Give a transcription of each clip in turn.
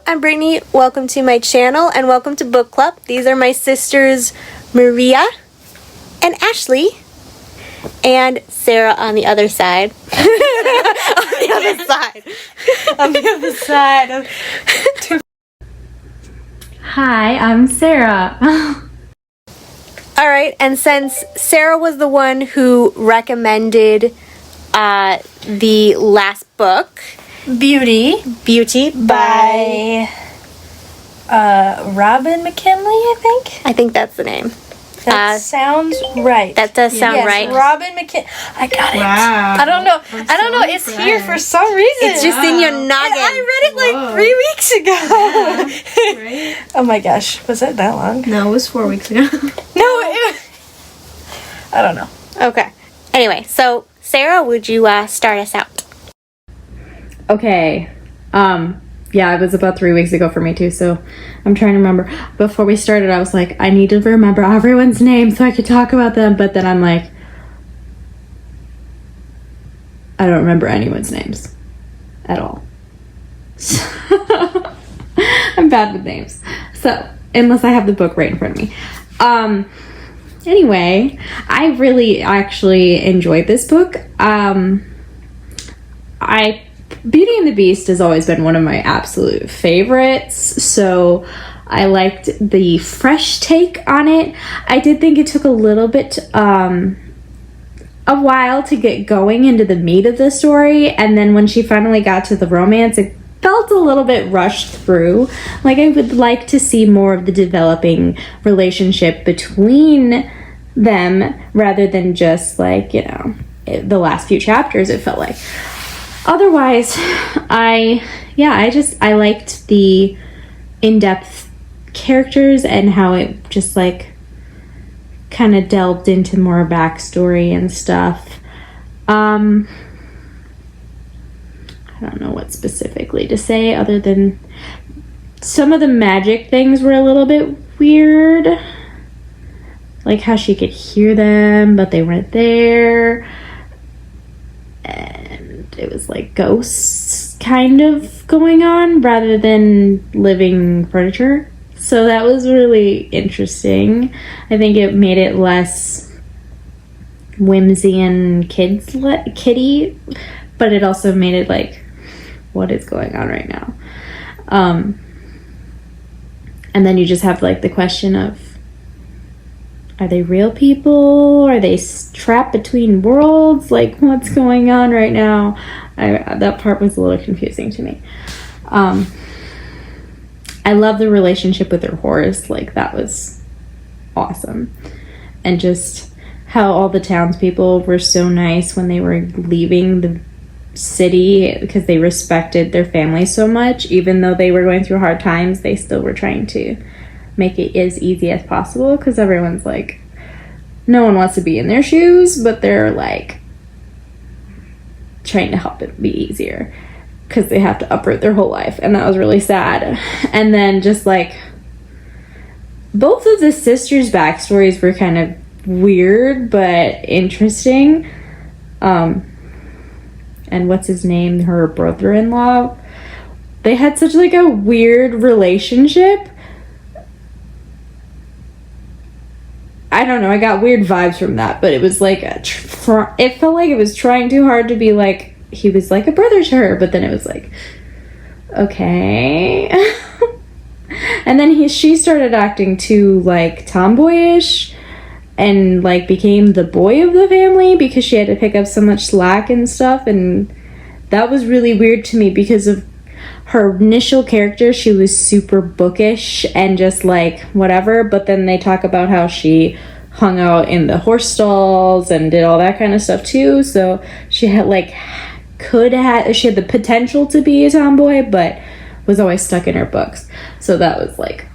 I'm Brittany. Welcome to my channel and welcome to Book Club. These are my sisters Maria and Ashley and Sarah on the other side. On the other side. Hi, I'm Sarah. Alright, and since Sarah was the one who recommended the last book, Beauty by Robin McKinley, I think. I think that's the name. That sounds right. That does sound right. Robin McKinley. I got it. Wow. I don't know. It's here for some reason. It's just in your noggin. I read it like 3 weeks ago. Yeah, right? Oh my gosh. Was it that long? No, it was 4 weeks ago. I don't know. Okay. Anyway, so Sarah, would you start us out? Okay. Yeah, it was about 3 weeks ago for me too, so I'm trying to remember. Before we started, I was like, I need to remember everyone's name so I could talk about them, but then I'm like, I don't remember anyone's names at all. I'm bad with names. So, unless I have the book right in front of me. Anyway, I really actually enjoyed this book. Beauty and the Beast has always been one of my absolute favorites, so I liked the fresh take on it. I did think it took a little bit a while to get going into the meat of the story, and then when she finally got to the romance, it felt a little bit rushed through. Like, I would like to see more of the developing relationship between them rather than just like, the last few chapters, it felt like. Otherwise, I liked the in-depth characters and how it just like kind of delved into more backstory and stuff. I don't know what specifically to say other than some of the magic things were a little bit weird. Like how she could hear them, but they weren't there. It was like ghosts kind of going on rather than living furniture. So that was really interesting. I think it made it less whimsy and kiddie, but it also made it like, what is going on right now? And then you just have like the question of, are they real people? Are they trapped between worlds? Like, what's going on right now? That part was a little confusing to me. I love the relationship with her horse. Like, that was awesome. And just how all the townspeople were so nice when they were leaving the city because they respected their family so much. Even though they were going through hard times, they still were trying to make it as easy as possible, because everyone's like, no one wants to be in their shoes, but they're like trying to help it be easier because they have to uproot their whole life, and that was really sad. And then just like both of the sisters' backstories were kind of weird but interesting. And what's his name, her brother-in-law, they had such like a weird relationship. I don't know, I got weird vibes from that, but it was like, it felt like it was trying too hard to be like, he was like a brother to her, but then it was like, okay. And then she started acting too like tomboyish and like became the boy of the family because she had to pick up so much slack and stuff, and that was really weird to me because of her initial character. She was super bookish and just like whatever, but then they talk about how she hung out in the horse stalls and did all that kind of stuff too, so she had like she had the potential to be a tomboy but was always stuck in her books. So that was like,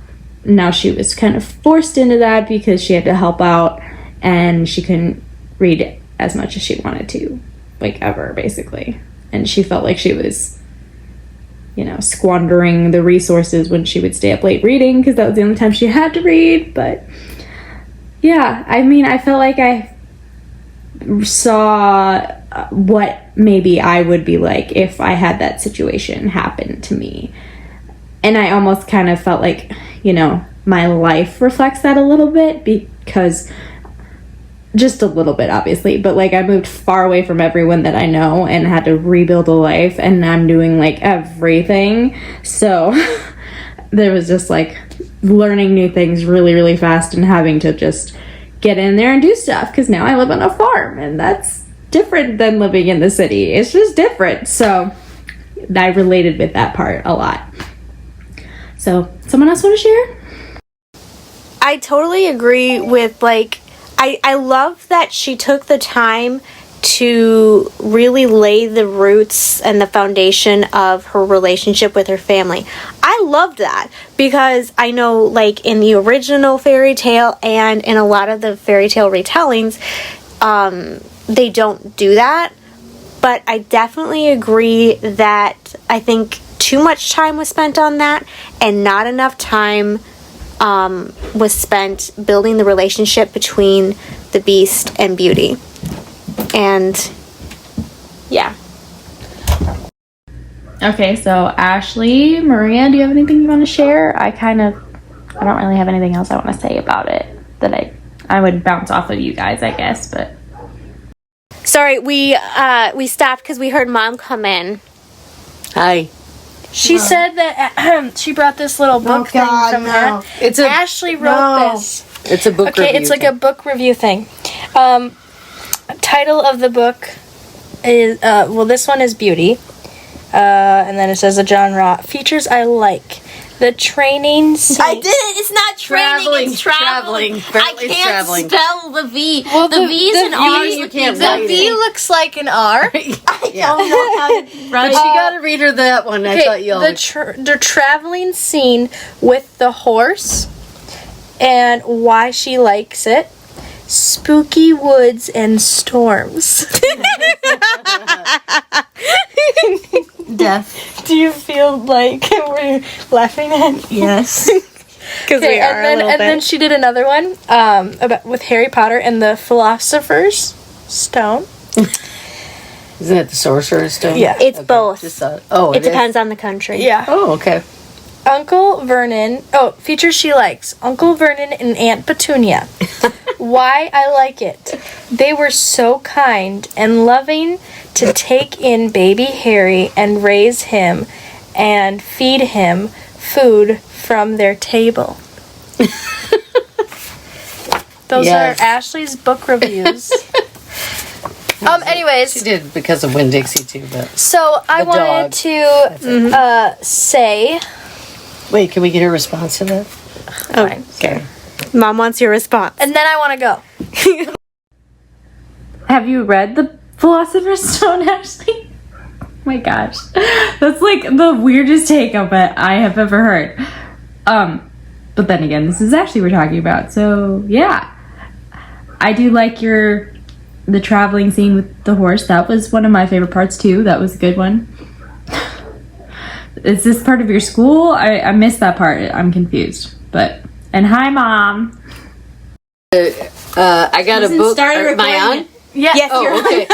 now she was kind of forced into that because she had to help out and she couldn't read as much as she wanted to, like ever basically, and she felt like she was squandering the resources when she would stay up late reading because that was the only time she had to read. But yeah, I mean, I felt like I saw what maybe I would be like if I had that situation happen to me. And I almost kind of felt like, you know, my life reflects that a little bit, because just a little bit, obviously, but like I moved far away from everyone that I know and had to rebuild a life, and I'm doing like everything. So there was just like learning new things really, really fast and having to just get in there and do stuff, because now I live on a farm, and that's different than living in the city. It's just different. So I related with that part a lot. So someone else want to share? I totally agree with, like, I love that she took the time to really lay the roots and the foundation of her relationship with her family. I loved that, because I know, like, in the original fairy tale and in a lot of the fairy tale retellings, they don't do that. But I definitely agree that I think too much time was spent on that, and not enough time was spent building the relationship between the Beast and Beauty. And yeah. Okay, so Ashley, Maria, do you have anything you want to share? I don't really have anything else I want to say about it that I would bounce off of you guys, I guess, but. Sorry, we stopped because we heard Mom come in. Hi. She said that she brought this little book thing from her. Ashley wrote this. It's a book review. Okay, it's like a book review thing. Title of the book is, this one is Beauty. And then it says the genre. Features I like. The training scene. I did it. It's not training. It's traveling. I can't spell the V. Well, the V is an R. You can't The write V it. looks like an R. I don't know how to But you gotta read her that one. I thought you always... The traveling scene with the horse and why she likes it. Spooky woods and storms. Death. Do you feel like we're laughing at? Yes. Because we are and then she did another one with Harry Potter and the Philosopher's Stone. Isn't it the Sorcerer's Stone? Yeah. It's both. Just thought, oh, It depends on the country. Yeah. Oh, okay. Uncle Vernon. Oh, features she likes. Uncle Vernon and Aunt Petunia. Why I like it. They were so kind and loving to take in baby Harry and raise him and feed him food from their table. Those are Ashley's book reviews. Anyways. She did because of Winn-Dixie too, but... So I wanted to say... Wait, can we get a response to that? Oh, Okay. Mom wants your response. And then I want to go. Have you read The Philosopher's Stone, Ashley? Oh my gosh. That's like the weirdest take of it I have ever heard. But then again, this is Ashley we're talking about, so yeah. I do like the traveling scene with the horse. That was one of my favorite parts too. That was a good one. Is this part of your school? I missed that part. I'm confused. And hi, Mom. I got a book. Am I on? Yeah. Yes, you're Oh, okay.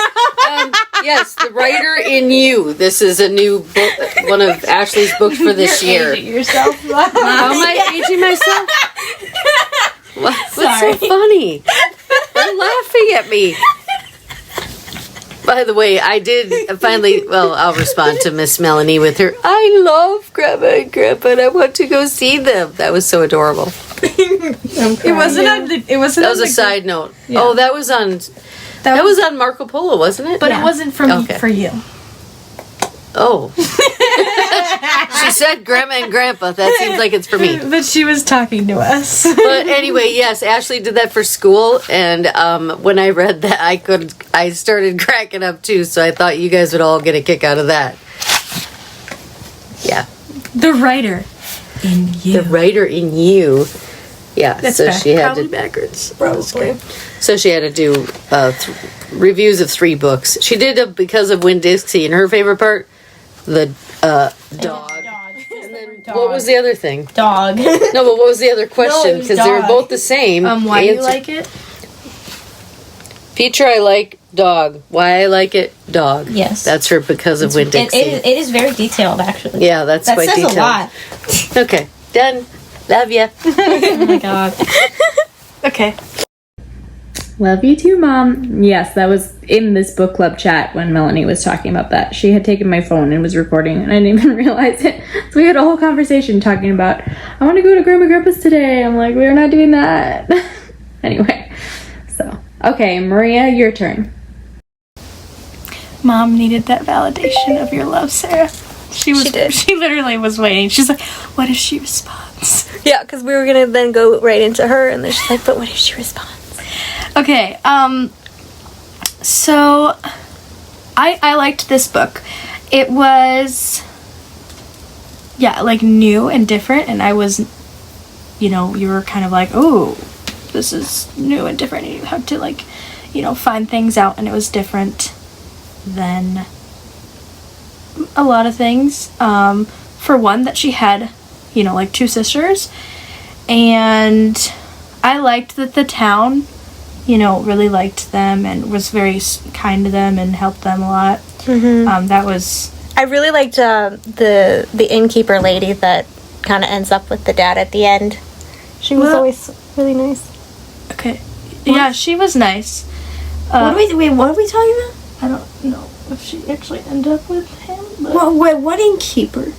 Yes, The Writer in You. This is a new book, one of Ashley's books for this year. Yourself. How am I aging myself? What's so funny? They're laughing at me. By the way, I did finally, I'll respond to Miss Melanie with her, I love Grandma and Grandpa and I want to go see them. That was so adorable. It wasn't on the. It wasn't. That was a side note. Yeah. Oh, that was on on Marco Polo, wasn't it? But it wasn't for me. For you. Oh. She said Grandma and Grandpa. That seems like it's for me. But she was talking to us. But anyway, yes, Ashley did that for school, and when I read that, I started cracking up too. So I thought you guys would all get a kick out of that. Yeah, The writer in you. The Writer in You. Yeah, That's so back. she had Probably to backwards. Probably. So she had to do reviews of 3 books. She did because of Winn-Dixie, and her favorite part, the dog. And then what was the other thing? Dog. No, but what was the other question? No, it was Because they were dog. both the same. Why do you like it? Feature I like. Dog. Why I like it? Dog. Yes. That's her because of Winn-Dixie. It is very detailed, actually. Yeah, that's That quite says detailed. a lot. Okay, done. Love ya. Oh my god. Okay. Love you too, Mom. Yes, that was in this book club chat when Melanie was talking about that. She had taken my phone and was recording, and I didn't even realize it. So we had a whole conversation talking about, I want to go to Grandma Grandpa's today. I'm like, we're not doing that. Anyway, so. Okay, Maria, your turn. Mom needed that validation of your love, Sarah. She did. She literally was waiting. She's like, what if she responds? Yeah, because we were going to then go right into her, and then she's like, but what if she responds? Okay, so I liked this book. It was, like new and different, and I was, you were kind of like, oh, this is new and different, and you have to, like, find things out, and it was different than a lot of things. For one, that she had, like 2 sisters, and I liked that the town, really liked them and was very kind to them and helped them a lot. Mm-hmm. That was... I really liked the innkeeper lady that kind of ends up with the dad at the end. She was always really nice. Okay. Yeah, she was nice. What are we talking about? I don't know if she actually ended up with him. But... What innkeeper?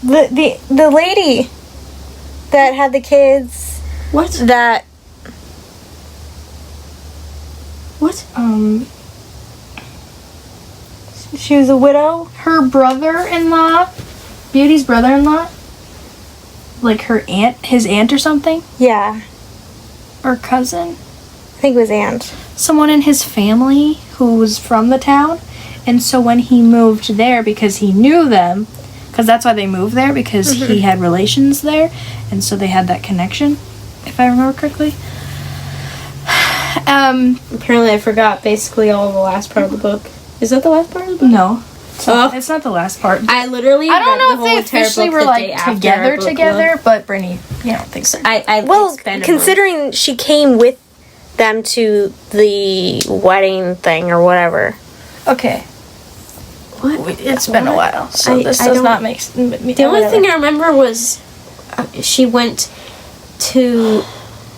The lady that had the kids. What? That... What? She was a widow? Her brother-in-law, Beauty's brother-in-law, like his aunt or something? Yeah. Or cousin? I think it was aunt. Someone in his family who was from the town. And so when he moved there, because he knew them, because that's why they moved there, because he had relations there, and so they had that connection, if I remember correctly. Apparently I forgot basically all of the last part of the book. Is that the last part of the book? No. It's not the last part. I literally I don't know if they officially were like together, but Brittany, I don't think so. Well, considering she came with them to the wedding thing or whatever. Okay. What? It's been a while, so this does not make sense. The only thing I remember was she went to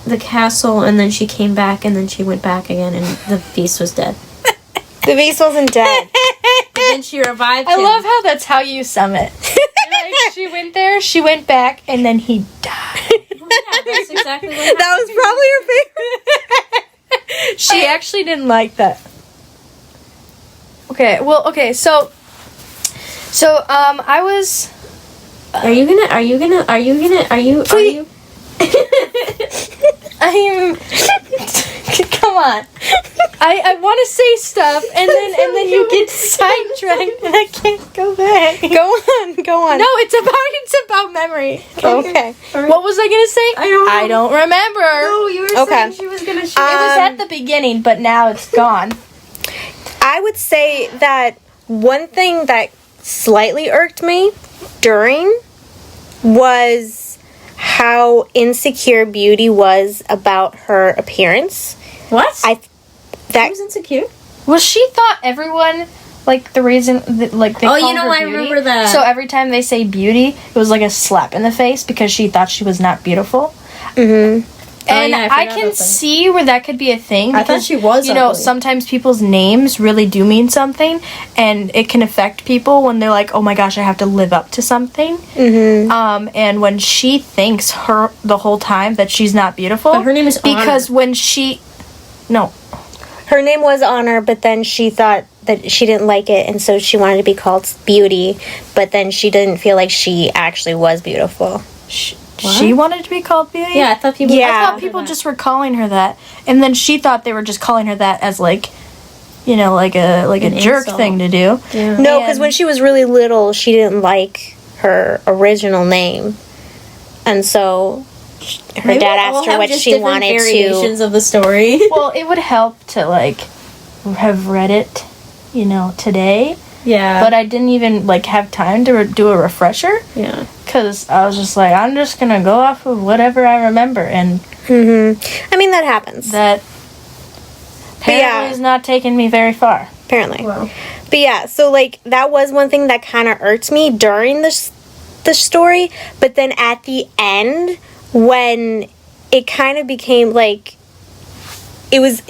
the castle and then she came back and then she went back again and the beast was dead. The beast wasn't dead. And then she revived him. I love how that's how you sum it. Like, she went there, she went back, and then he died. Well, yeah, that's exactly what happened. That was probably her favorite. She actually didn't like that. Okay, so I was... Are you gonna I'm... Come on. I want to say stuff, and then you get sidetracked, and I can't go back. Go on. No, it's about memory. Okay. What was I gonna say? I don't remember. No, you were saying she was gonna shoot. It was at the beginning, but now it's gone. I would say that one thing that slightly irked me during was how insecure Beauty was about her appearance. What? That She was insecure? Well, she thought everyone, like, the reason that, like, they called her I Beauty. remember that. So every time they say Beauty, it was like a slap in the face because she thought she was not beautiful. Mm-hmm. And I I forgot can about that. see where that could be a thing. I thought Because, she was ugly. sometimes people's names really do mean something, and it can affect people when they're like, oh my gosh, I have to live up to something. Mm-hmm. And when she thinks the whole time that she's not beautiful. But her name is Honor. Because when she... No. Her name was Honor, but then she thought that she didn't like it, and so she wanted to be called Beauty, but then she didn't feel like she actually was beautiful. She wanted to be called Beauty? Yeah, I thought people. Yeah. I thought people just were calling her that, and then she thought they were just calling her that as like, like a An jerk insult. thing to do. Yeah. No, because when she was really little, she didn't like her original name, and so her Maybe dad we'll asked her have what just she different wanted variations to. of the story. Well, it would help to like have read it, today. Yeah. But I didn't even like have time to do a refresher Yeah. because I was just like, I'm just gonna go off of whatever I remember, and Mm-hmm. I mean, that happens. that. It apparently is not taking me very far. Apparently. Wow. But yeah, so like that was one thing that kind of irked me during the story, but then at the end when it kind of became like it was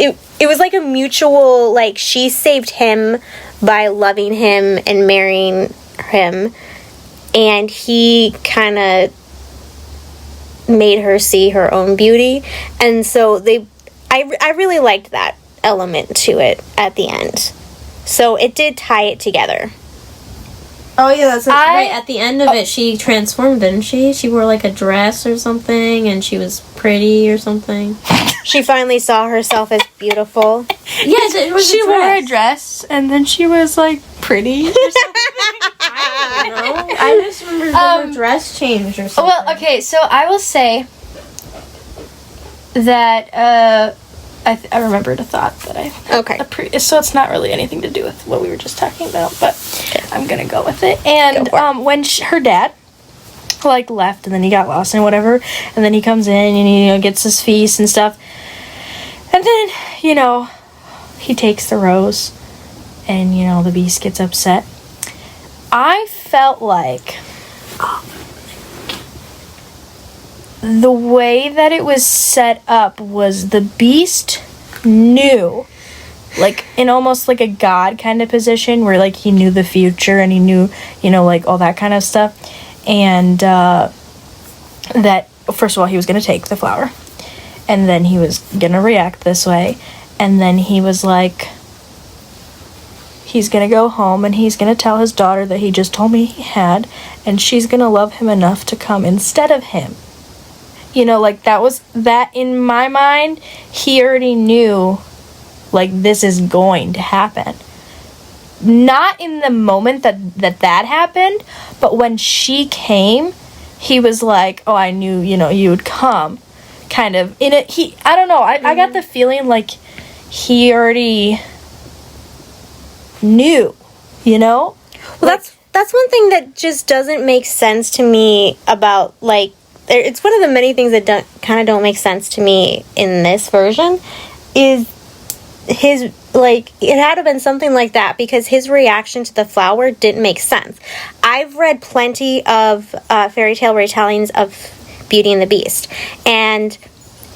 like a mutual, like she saved him by loving him and marrying him, and he kind of made her see her own beauty, and so I really liked that element to it at the end. So it did tie it together. Oh yeah, that's right. At the end of it, she transformed, didn't she? She wore like a dress or something, and she was pretty or something. She finally saw herself as beautiful. Yes, it was. She wore a dress, and then she was like pretty or something. I don't know. I just remember her dress changed or something. Well, okay, so I will say that I remembered a thought that I Okay. so it's not really anything to do with what we were just talking about, but I'm gonna go with it. And Go for it. when her dad like left, and then he got lost and whatever, and then he comes in and he gets his feast and stuff, and then he takes the rose, and the beast gets upset. I felt like the way that it was set up was the beast knew, like in almost like a god kind of position, where like he knew the future and he knew like all that kind of stuff, and that first of all he was going to take the flower, and then he was going to react this way, and then he was like, he's going to go home and he's going to tell his daughter that he just told me he had, and she's going to love him enough to come instead of him. Like that in my mind, he already knew, like, this is going to happen. Not in the moment that happened, but when she came, he was like, oh, I knew, you would come. Kind of. I don't know, I got the feeling like he already knew, Well, That's one thing that just doesn't make sense to me about, like, it's one of the many things that don't make sense to me in this version, is his, like, it had to have been something like that, because his reaction to the flower didn't make sense. I've read plenty of fairy tale retellings of Beauty and the Beast, and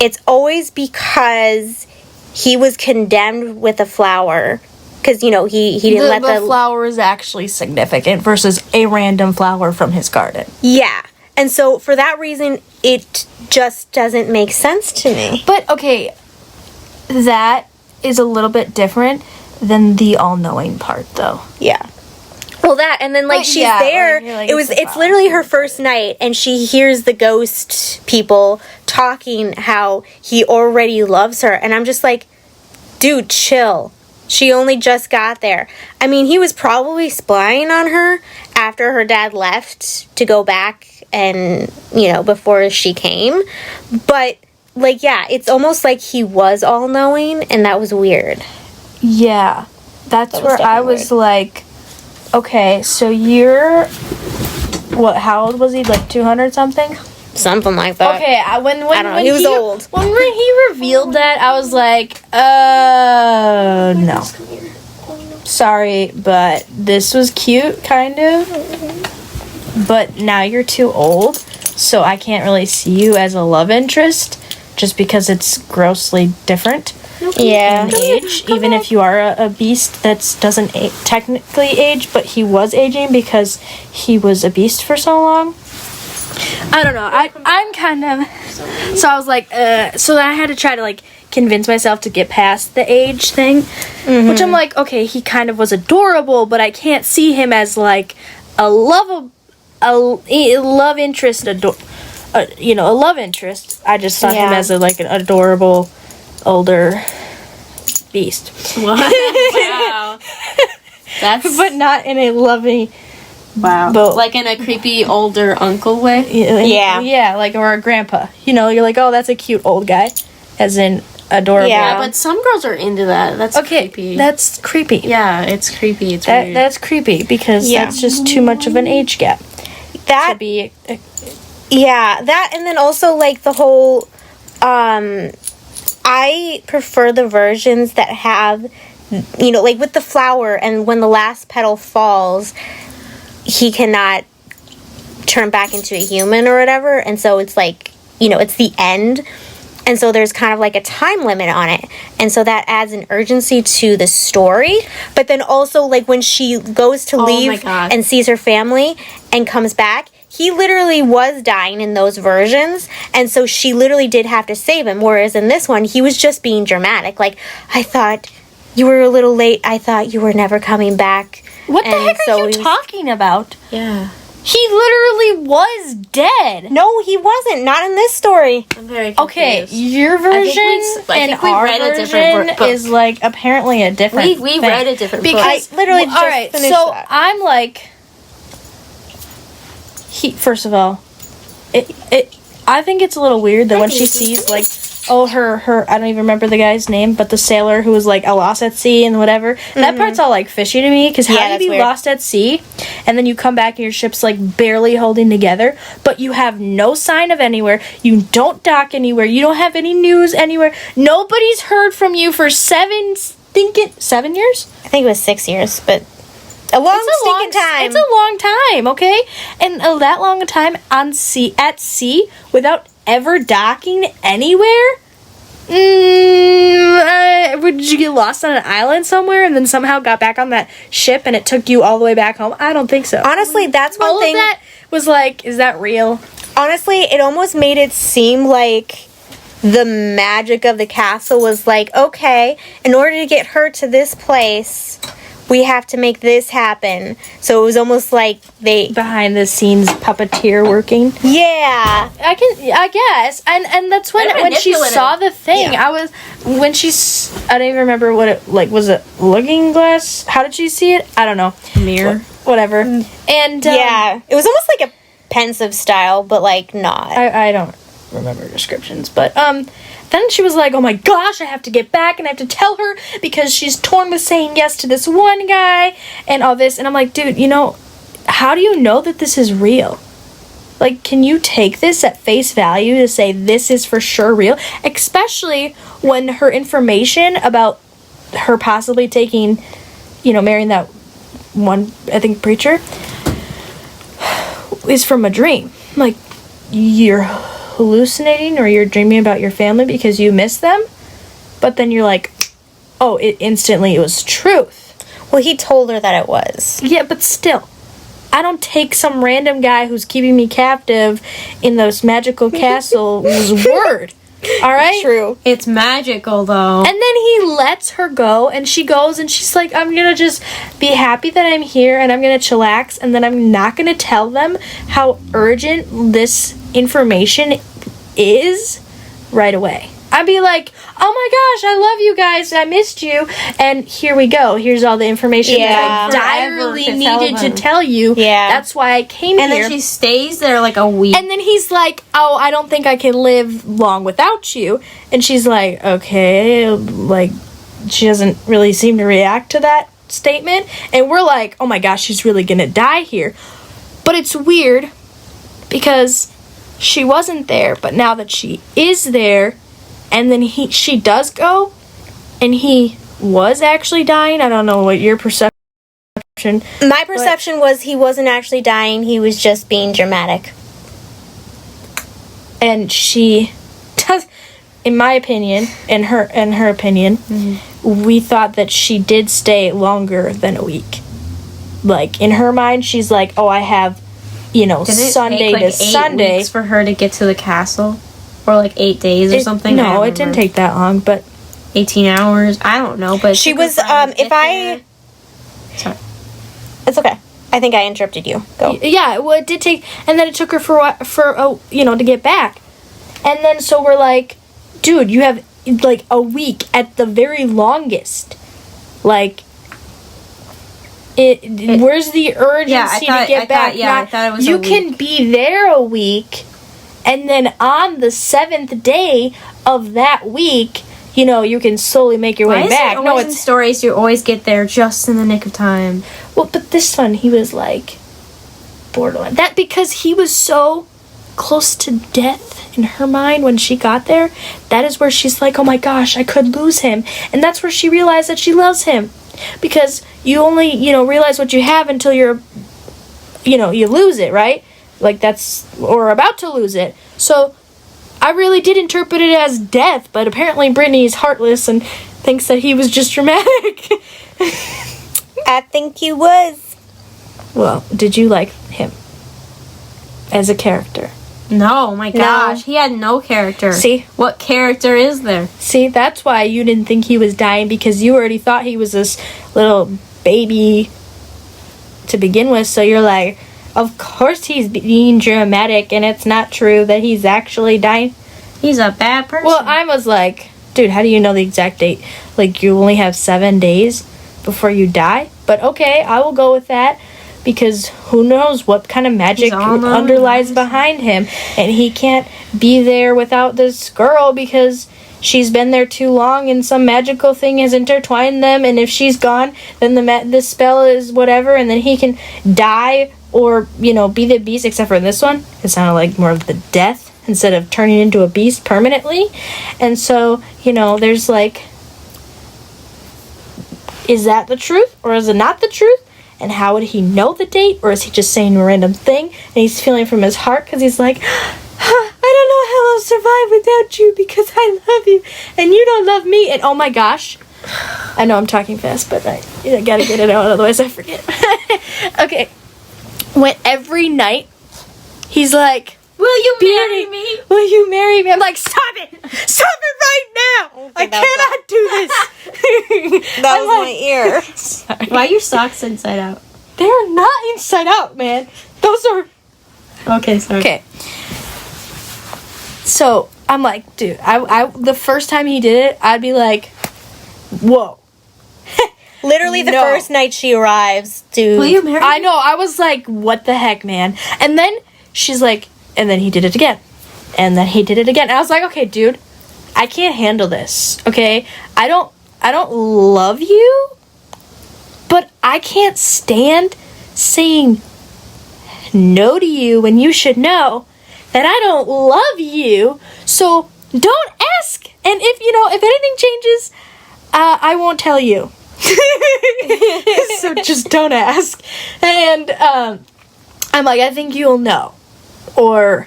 it's always because he was condemned with a flower, because, he didn't let the flower is actually significant versus a random flower from his garden. Yeah. And so, for that reason, it just doesn't make sense to me. But, okay, that is a little bit different than the all-knowing part, though. Yeah. Well, that, and then, like, she's there. Like, it's literally her first night, and she hears the ghost people talking how he already loves her. And I'm just like, dude, chill. She only just got there. I mean, he was probably spying on her after her dad left to go back and, before she came. But, like, yeah, it's almost like he was all-knowing, and that was weird. Yeah. That's where I was weird. like, okay, so you're, how old was he? Like 200 something? Something like that. Okay, when I don't know. He was old. When he revealed that, I was like, no. Sorry, but this was cute, kind of. But now you're too old, so I can't really see you as a love interest, just because it's grossly different Yeah. in age. Even if you are a beast that doesn't technically age, but he was aging because he was a beast for so long. I don't know. I'm kind of... So I was like, so then I had to try to, like, convince myself to get past the age thing. Mm-hmm. Which I'm like, okay, he kind of was adorable, but I can't see him as, like, a love interest, a love interest. I just saw him as, an adorable, older beast. Wow. That's... But not in a loving... Wow. But, like in a creepy older uncle way? Yeah. Yeah, like, or a grandpa. You're like, oh, that's a cute old guy. As in, adorable. Yeah, but some girls are into that. That's creepy. That's creepy. Yeah, it's creepy. It's weird. That's creepy, because that's just too much of an age gap. That... To be... Yeah, that, and then also, like, the whole, I prefer the versions that have, you know, like with the flower, and when the last petal falls, he cannot turn back into a human or whatever, and so it's like, you know, it's the end, and so there's kind of like a time limit on it, and so that adds an urgency to the story. But then also, like, when she goes to leave and sees her family and comes back, he literally was dying in those versions, and so she literally did have to save him, whereas in this one, he was just being dramatic. Like, I thought you were a little late. I thought you were never coming back. What the heck are you talking about? Yeah. He literally was dead. No, he wasn't. Not in this story. I'm very confused. Okay, your version and our version is like apparently a different We thing. read a different book. Because I literally just alright, finished so that. I'm like, first of all, I think it's a little weird that when she sees like, oh, her I don't even remember the guy's name, but the sailor who was like lost at sea and whatever, that part's all like fishy to me, because how do you be lost at sea and then you come back and your ship's like barely holding together, but you have no sign of anywhere, you don't dock anywhere, you don't have any news anywhere, nobody's heard from you for 7 years? I think it was 6 years, but a long time. It's a long time, okay? And that long a time at sea without ever docking anywhere? Did you get lost on an island somewhere and then somehow got back on that ship and it took you all the way back home? I don't think so. Honestly, that's one thing. All of that was like, is that real? Honestly, it almost made it seem like the magic of the castle was like, okay, in order to get her to this place, we have to make this happen. So it was almost like they behind the scenes puppeteer working. Yeah, I guess, and that's when she saw the thing. Yeah. I don't even remember what it like. Was it looking glass? How did she see it? I don't know. Mirror, whatever. And yeah, it was almost like a pensive style, but like not. I don't remember descriptions, but then she was like, oh my gosh, I have to get back and I have to tell her because she's torn with saying yes to this one guy and all this. And I'm like, dude, you know, how do you know that this is real? Like, can you take this at face value to say this is for sure real? Especially when her information about her possibly taking, you know, marrying that one, I think, preacher is from a dream. Like, you're hallucinating or you're dreaming about your family because you miss them, but then you're like, oh, it was truth. Well, he told her that it was. Yeah, but still, I don't take some random guy who's keeping me captive in this magical castle's word. All right? True. It's magical, though. And then he lets her go, and she goes, and she's like, I'm gonna just be happy that I'm here, and I'm gonna chillax, and then I'm not gonna tell them how urgent this information is right away. I'd be like, oh my gosh, I love you guys, I missed you, and here we go. Here's all the information that I direly needed to tell you. Yeah. That's why I came here. And then she stays there like a week. And then he's like, oh, I don't think I can live long without you. And she's like, okay. Like, she doesn't really seem to react to that statement. And we're like, oh my gosh, she's really gonna die here. But it's weird because she wasn't there, but now that she is there, and then she does go, and he was actually dying. I don't know what your perception. My perception was he wasn't actually dying. He was just being dramatic. And she does, in my opinion, in her opinion, we thought that she did stay longer than a week. Like, in her mind, she's like, oh, I have, you know, Sunday to Sunday. 8 weeks for her to get to the castle? Or like 8 days or something? No, it didn't take that long, but 18 hours? I don't know, but she was, Sorry. It's okay. I think I interrupted you. Go. Yeah, well, it did take, and then it took her to get back. And then, so we're like, dude, you have, like, a week at the very longest. Like, where's the urgency to get back? I thought it was you can be there a week, and then on the 7th day of that week, you know, you can slowly make your way back. No, it's in stories you always get there just in the nick of time. Well, but this one, he was like borderline. That because he was so close to death in her mind, when she got there, that is where she's like, oh my gosh, I could lose him. And that's where she realized that she loves him. Because you only, realize what you have until you're, you lose it, right? Like or about to lose it. So I really did interpret it as death, but apparently Brittany is heartless and thinks that he was just dramatic. I think he was. Well, did you like him as a character? No, my gosh. He had no character. See? What character is there? See, that's why you didn't think he was dying, because you already thought he was this little baby to begin with. So you're like, of course he's being dramatic, and it's not true that he's actually dying. He's a bad person. Well, I was like, dude, how do you know the exact date? Like, you only have 7 days before you die? But okay, I will go with that. Because who knows what kind of magic underlies behind him. And he can't be there without this girl because she's been there too long and some magical thing has intertwined them. And if she's gone, then the spell is whatever. And then he can die or, be the beast. Except for this one, it sounded like more of the death instead of turning into a beast permanently. And so, there's like, is that the truth or is it not the truth? And how would he know the date? Or is he just saying a random thing? And he's feeling from his heart because he's like, I don't know how I'll survive without you because I love you. And you don't love me. And oh my gosh. I know I'm talking fast, but I gotta get it out. Otherwise I forget. Okay. When every night he's like, will you marry me? Will you marry me? I'm like, stop it. Stop it right now. I cannot do this. That was my ear. Sorry. Why are your socks inside out? They're not inside out, man. Those are... Okay, sorry. Okay. So, I'm like, dude, I the first time he did it, I'd be like, whoa. Literally the No. first night she arrives, dude. Will you marry me? I know, I was like, what the heck, man? And then she's like, and then he did it again. And then he did it again. And I was like, okay, dude, I can't handle this, okay? I don't love you, but I can't stand saying no to you when you should know that I don't love you. So don't ask. And if anything changes, I won't tell you. So just don't ask. And I'm like, I think you'll know. Or,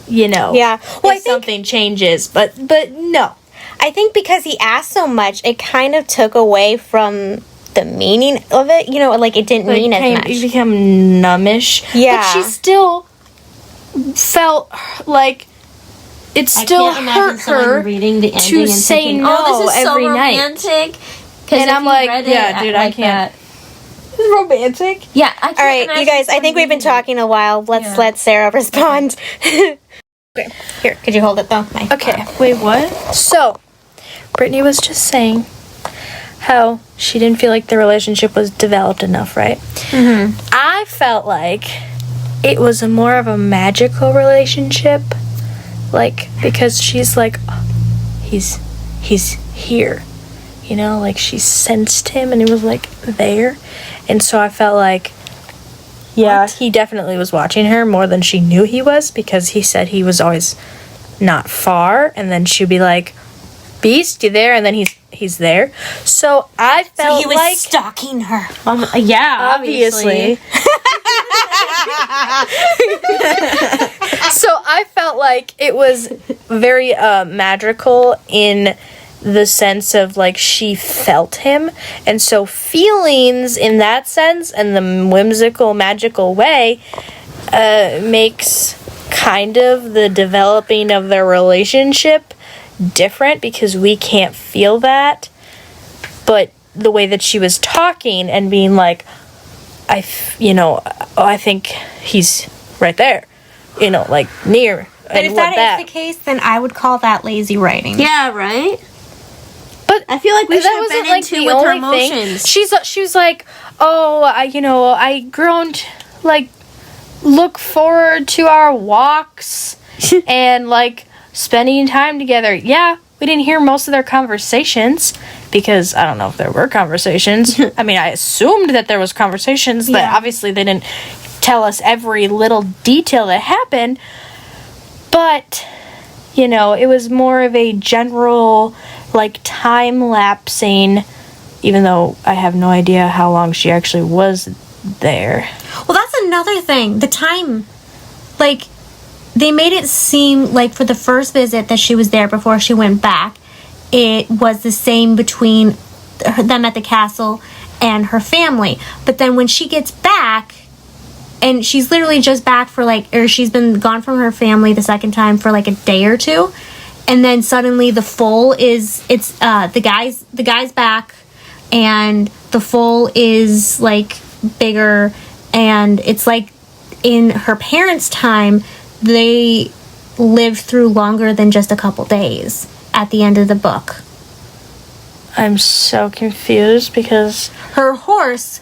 Yeah. Well, if something changes. But no. I think because he asked so much, it kind of took away from the meaning of it. Like it didn't mean as much. You become numbish. Yeah. But she still felt like it still hurt her reading the ending to and say thinking, no oh, this is every so night. romantic. And I'm like, yeah, dude, I can't. It's romantic. Yeah, I can't. All right, you guys. I think we've been talking a while. Let's let Sarah respond. Okay. Here, could you hold it though? Okay, wait, what? So, Brittany was just saying how she didn't feel like the relationship was developed enough, right? Mm-hmm. I felt like it was more of a magical relationship, like, because she's like, oh, he's here, like she sensed him and he was like there, and so I felt like, yeah, he definitely was watching her more than she knew he was, because he said he was always not far, and then she'd be like, Beast, you there? And then he's there. So I felt he was like stalking her. Yeah, obviously. So I felt like it was very magical in the sense of like she felt him, and so feelings in that sense and the whimsical magical way makes kind of the developing of their relationship different, because we can't feel that. But the way that she was talking and being like, I think he's right there, like near. But if that is the case, then I would call that lazy writing. Yeah, right? But I feel like we should that have wasn't been like into the with her only thing. emotions. She was like, oh, I grown like look forward to our walks and like spending time together. Yeah, we didn't hear most of their conversations, because I don't know if there were conversations. I mean, I assumed that there was conversations, but obviously they didn't tell us every little detail that happened. But it was more of a general, like, time-lapsing, even though I have no idea how long she actually was there. Well, that's another thing. The time, like, they made it seem like for the first visit that she was there before she went back, it was the same between them at the castle and her family. But then when she gets back, and she's literally just back for she's been gone from her family the second time for like a day or two, and then suddenly the foal is the guy's back, and the foal is like bigger, and it's like in her parents' time they lived through longer than just a couple days at the end of the book. I'm so confused because Her horse,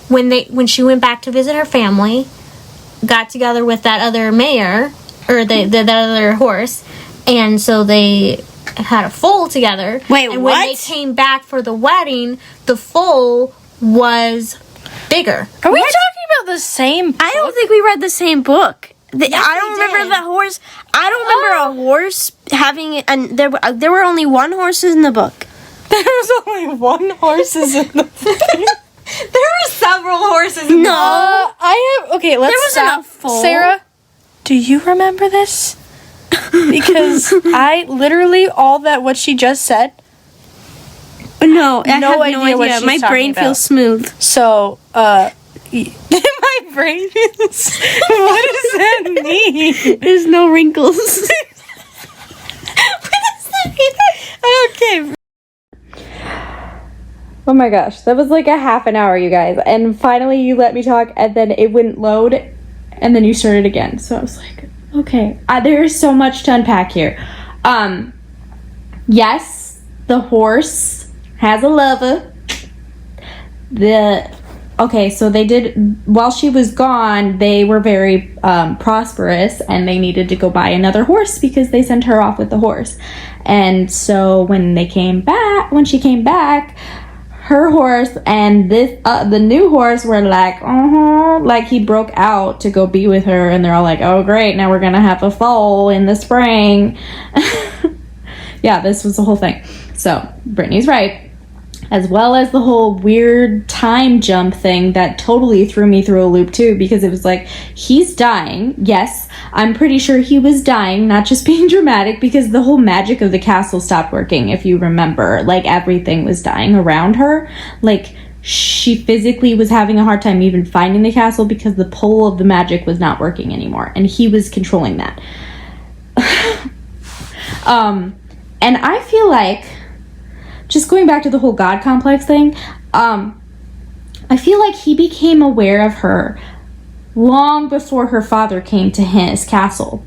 when she went back to visit her family, got together with that other mare, or that other horse, and so they had a foal together. Wait, and what? when they came back for the wedding, the foal was bigger. Are we talking about the same book? I don't think we read the same book. I don't we remember did. the horse. I don't remember a horse having. And there were only one horse in the book. There was only one horse in the There were several horses. No. I have... Okay, let's wasn't stop. a foal. Sarah, do you remember this? Because I literally, what she just said, No, I No have no idea what idea. she's My talking brain about. feels smooth. so, my brain is... What does that mean? There's no wrinkles. Okay. Oh my gosh, that was like a half an hour, you guys. And finally you let me talk, and then it wouldn't load, and then you started again. So I was like, okay, there is so much to unpack here. Yes, the horse has a lover. So they did, while she was gone, they were very prosperous, and they needed to go buy another horse because they sent her off with the horse. And so when she came back, her horse and the new horse were like, like he broke out to go be with her, and they're all like, oh great, now we're gonna have a foal in the spring. Yeah, this was the whole thing. So Brittany's right. As well as the whole weird time jump thing that totally threw me through a loop too, because it was like, he's dying. Yes, I'm pretty sure he was dying, not just being dramatic, because the whole magic of the castle stopped working, if you remember. Like, everything was dying around her. Like, she physically was having a hard time even finding the castle because the pull of the magic was not working anymore, and he was controlling that. And I feel like, just going back to the whole God complex thing, I feel like he became aware of her long before her father came to his castle.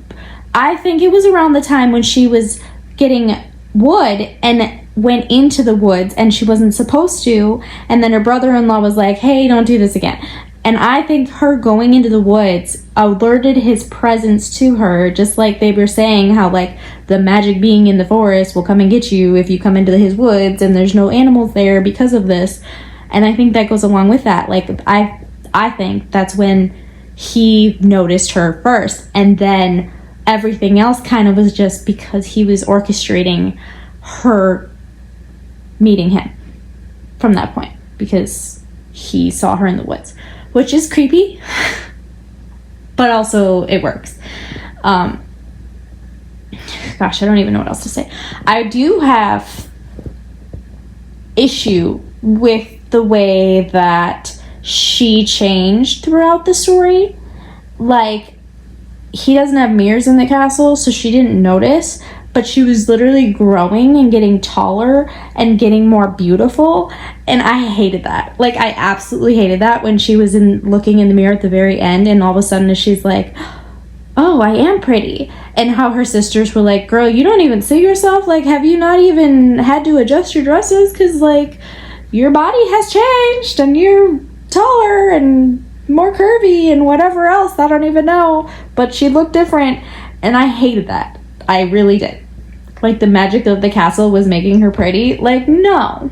I think it was around the time when she was getting wood and went into the woods and she wasn't supposed to, and then her brother-in-law was like, hey, don't do this again. And I think her going into the woods alerted his presence to her, just like they were saying how, like, the magic being in the forest will come and get you if you come into his woods, and there's no animals there because of this. And I think that goes along with that. Like, I think that's when he noticed her first, and then everything else kind of was just because he was orchestrating her meeting him from that point, because he saw her in the woods. Which is creepy, but also it works. Gosh, I don't even know what else to say. I do have issue with the way that she changed throughout the story. Like, he doesn't have mirrors in the castle, so she didn't notice, but she was literally growing and getting taller and getting more beautiful, and I hated that. Like, I absolutely hated that when she was looking in the mirror at the very end, and all of a sudden she's like, oh, I am pretty. And how her sisters were like, girl, you don't even see yourself? Like, have you not even had to adjust your dresses? Because, like, your body has changed, and you're taller and more curvy and whatever else, I don't even know. But she looked different, and I hated that. I really did. Like, the magic of the castle was making her pretty. Like, no.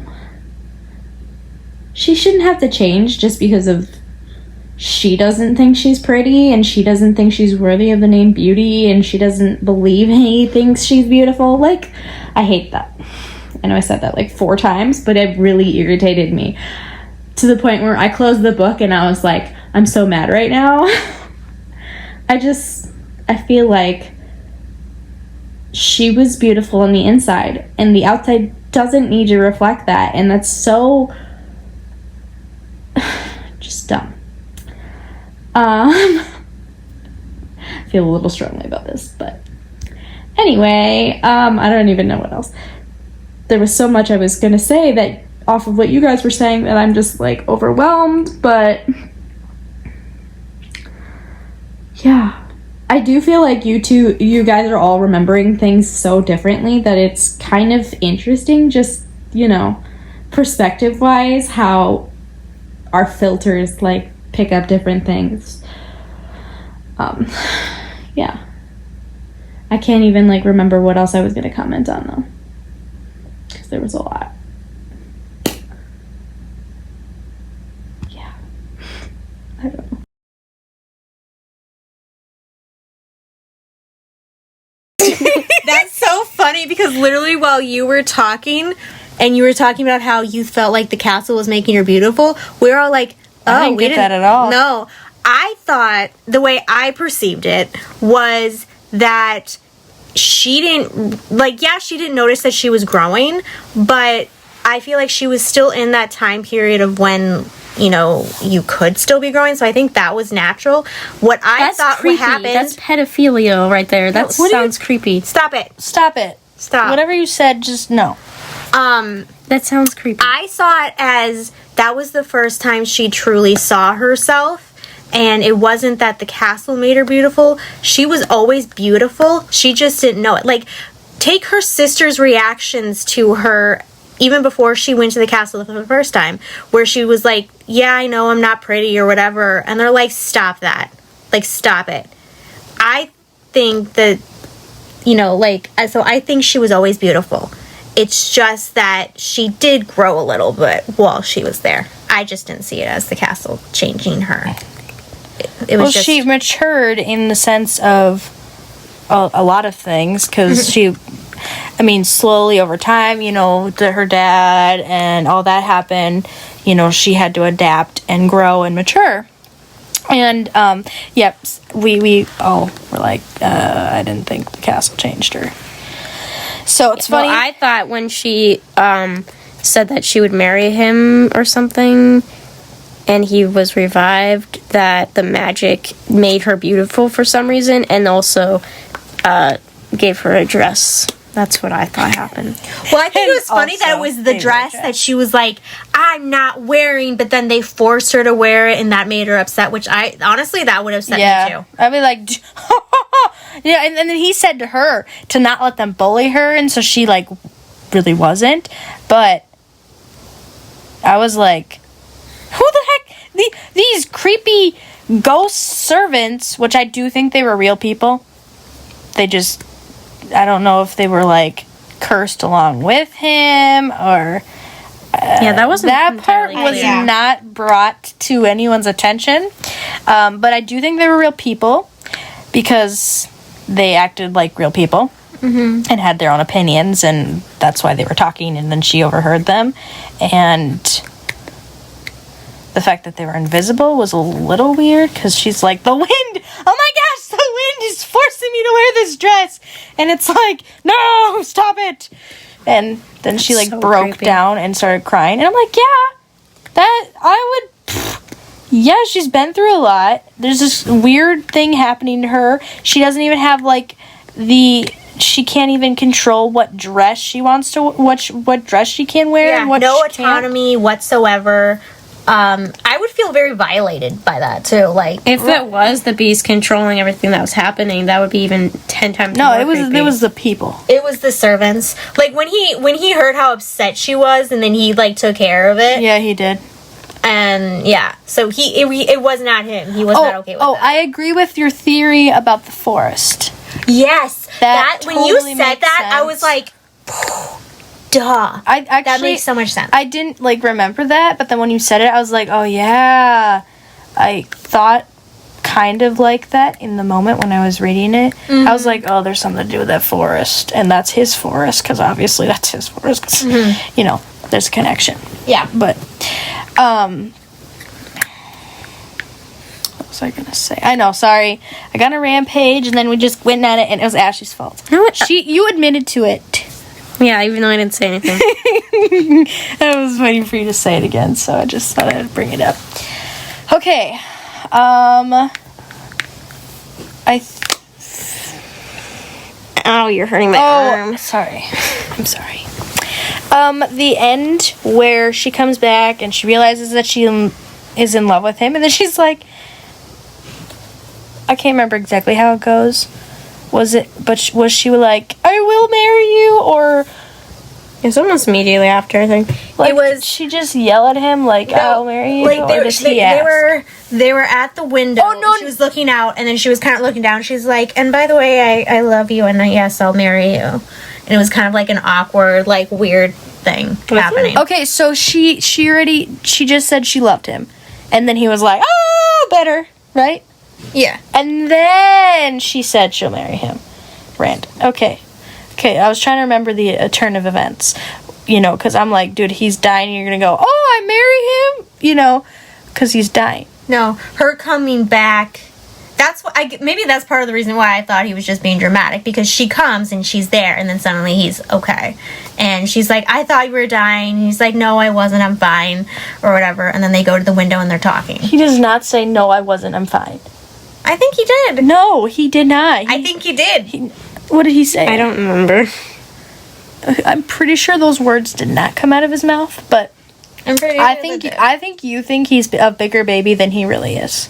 She shouldn't have to change just because of she doesn't think she's pretty, and she doesn't think she's worthy of the name Beauty, and she doesn't believe he thinks she's beautiful. Like, I hate that. I know I said that like 4 times, but it really irritated me to the point where I closed the book and I was like, I'm so mad right now. I feel like she was beautiful on the inside, and the outside doesn't need to reflect that, and that's so just dumb. I feel a little strongly about this, but anyway, I don't even know what else. There was so much I was gonna say that off of what you guys were saying that I'm just like overwhelmed, but yeah. I do feel like you guys are all remembering things so differently that it's kind of interesting, just, you know, perspective wise, how our filters like pick up different things. Yeah. I can't even like remember what else I was going to comment on though, because there was a lot. Yeah. I don't know. That's so funny because literally while you were talking and you were talking about how you felt like the castle was making her beautiful, we were all like, oh, I didn't get that at all. No. I thought the way I perceived it was that she didn't, like, yeah, she didn't notice that she was growing, but I feel like she was still in that time period of when, you know, you could still be growing, so I think that was natural. What I thought creepy. would happen... That's pedophilia right there. That sounds creepy. Stop it. Stop it. Stop. Whatever you said, just no. That sounds creepy. I saw it as that was the first time she truly saw herself, and it wasn't that the castle made her beautiful. She was always beautiful. She just didn't know it. Like, take her sister's reactions to her even before she went to the castle for the first time, where she was like, yeah, I know I'm not pretty or whatever, and they're like, stop that. Like, stop it. I think that, you know, like, so I think she was always beautiful. It's just that she did grow a little bit while she was there. I just didn't see it as the castle changing her. It was just... she matured in the sense of a lot of things, because slowly over time, you know, her dad and all that happened, you know, she had to adapt and grow and mature. And, we all were like, I didn't think the castle changed her. So it's funny. Well, I thought when she said that she would marry him or something, and he was revived, that the magic made her beautiful for some reason, and also gave her a dress. That's what I thought happened. Well, I think it was funny that it was the dress that she was like, I'm not wearing, but then they forced her to wear it, and that made her upset, which honestly, that would have upset me too. I'd be like, yeah, and then he said to her to not let them bully her, and so she, like, really wasn't, but I was like, who the heck, these creepy ghost servants, which I do think they were real people, they just... I don't know if they were, like, cursed along with him, or... that wasn't that part was not brought to anyone's attention. But I do think they were real people, because they acted like real people, and had their own opinions, and that's why they were talking, and then she overheard them. And the fact that they were invisible was a little weird, because she's like, the wind! Oh my gosh, the wind is forcing me to wear this dress! And it's like, no, stop it! And then she, like, broke down and started crying. And I'm like, yeah, she's been through a lot. There's this weird thing happening to her. She doesn't even have, like, she can't even control what dress she wants to, what dress she can wear. Yeah, and what no she can't. autonomy whatsoever. I would feel very violated by that too. Like, if it was the beast controlling everything that was happening, that would be even 10 times more creepy. It was the people. It was the servants. Like, when he heard how upset she was, and then he, like, took care of it. Yeah, he did. And yeah, so it was not him. He was not okay with that. I agree with your theory about the forest. Yes, That when you totally said makes that, I sense. was like, duh. That makes so much sense. I didn't, like, remember that, but then when you said it, I was like, oh yeah. I thought kind of like that in the moment when I was reading it. I was like, oh, there's something to do with that forest, and that's his forest, because obviously that's his forest, 'cause, you know, there's a connection. Yeah. But, what was I gonna say? I know, sorry. I got on a rampage, and then we just went at it, and it was Ashley's fault. You admitted to it. Yeah, even though I didn't say anything. I was waiting for you to say it again, so I just thought I'd bring it up. Okay. Oh, you're hurting my arm. Sorry. I'm sorry. The end where she comes back and she realizes that she is in love with him, and then she's like, I can't remember exactly how it goes. Was she like, I will marry you, or It was almost immediately after, I think. like, It was... she just yell at him like, I'll marry you, Like, or does he ask? they were at the window. Oh, no. She was looking out, and then she was kind of looking down. She's like, and by the way, I love you, and yes, I'll marry you. And it was kind of like an awkward, like, weird thing happening. Okay, so she just said she loved him, and then he was like, oh, better, right? Yeah. And then she said she'll marry him. Okay, I was trying to remember the turn of events, you know, because I'm like, dude, he's dying, and you're gonna go, oh, I marry him, you know, because he's dying. No, her coming back... maybe that's part of the reason why I thought he was just being dramatic, because she comes and she's there, and then suddenly he's okay, and she's like, I thought you were dying, and he's like, no, I wasn't, I'm fine, or whatever, and then they go to the window and they're talking. He does not say, no, I wasn't, I'm fine. I think he did. No, he did not. I think he did. What did he say? I don't remember. I'm pretty sure those words did not come out of his mouth, but I'm pretty I sure think they did. I think you think he's a bigger baby than he really is.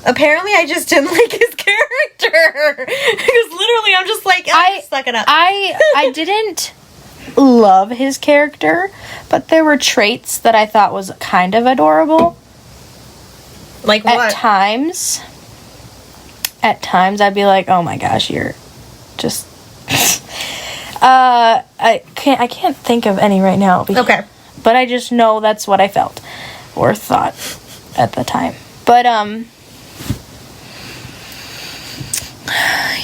Apparently, I just didn't like his character. Because literally, I'm just like, suck it up. I didn't love his character, but there were traits that I thought was kind of adorable. Like what? At times, I'd be like, oh my gosh, you're just... I can't think of any right now. Okay. But I just know that's what I felt or thought at the time. But,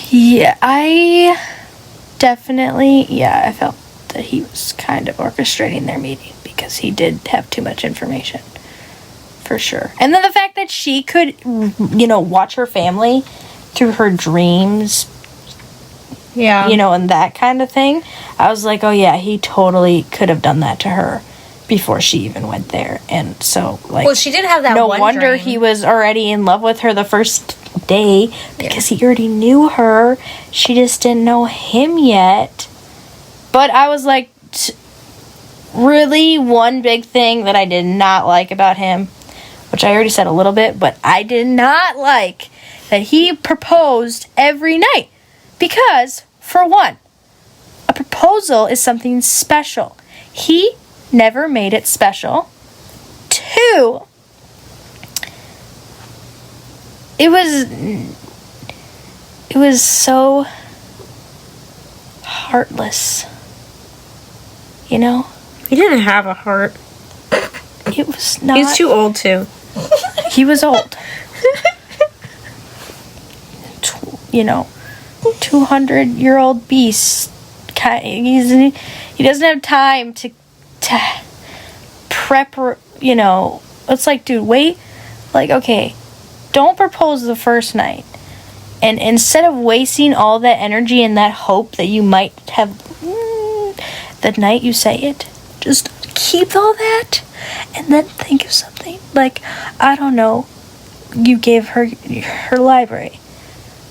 yeah, I felt that he was kind of orchestrating their meeting because he did have too much information. For sure. And then the fact that she could, you know, watch her family through her dreams, Yeah. you know, and that kind of thing. I was like, oh yeah, he totally could have done that to her before she even went there. And so, like, Well, she did have that no one wonder dream. he was already in love with her the first day, because he already knew her. She just didn't know him yet. But I was like, really, one big thing that I did not like about him, which I already said a little bit, but I did not like that he proposed every night. Because, for one, a proposal is something special. He never made it special. Two, it was so heartless. You know? He didn't have a heart. It was not. He's too old, too. He was old. You know, 200-year-old beast. He doesn't have time to prep, you know. It's like, dude, wait. Like, okay, don't propose the first night. And instead of wasting all that energy and that hope that you might have the night you say it, just keep all that and then think of something. Like, I don't know, you gave her library.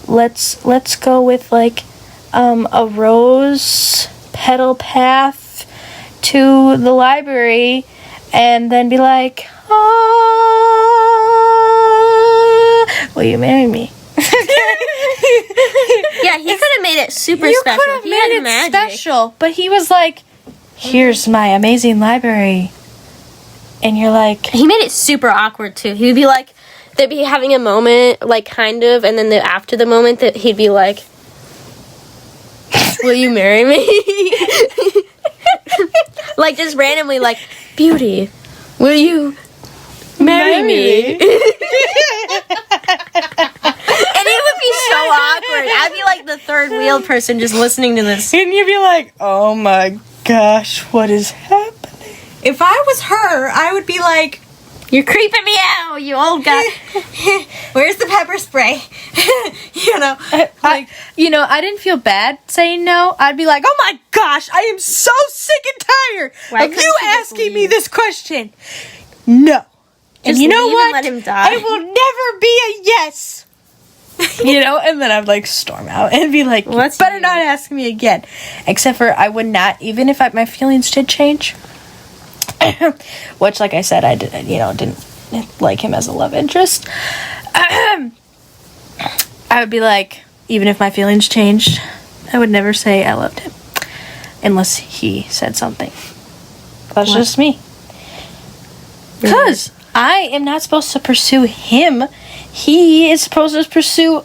Let's go with, like, a rose petal path to the library, and then be like, will you marry me? Yeah, he could have made it super You special. could have He made had it magic. special, but he was like, here's my amazing library. And you're like... He made it super awkward, too. He would be like, they'd be having a moment, like, kind of, and then after the moment, that he'd be like, will you marry me? Like, just randomly, like, Beauty, will you Marry me. And it would be so awkward. I'd be like the third wheel person just listening to this. And you'd be like, oh my gosh, what is happening? If I was her, I would be like, You're creeping me out, you old guy. where's the pepper spray? I didn't feel bad saying no. I'd be like, oh my gosh, I am so sick and tired Why of couldn't you you just asking me leave? this question. No. And Just you know leave what? and let him die. I will never be a yes. And then I'd like storm out and be like, What's better you? not ask me again. Except for I would not, even if my feelings did change. Which, like I said, I didn't like him as a love interest. I would be like, even if my feelings changed, I would never say I loved him. Unless he said something. That's just me. Because I am not supposed to pursue him. He is supposed to pursue...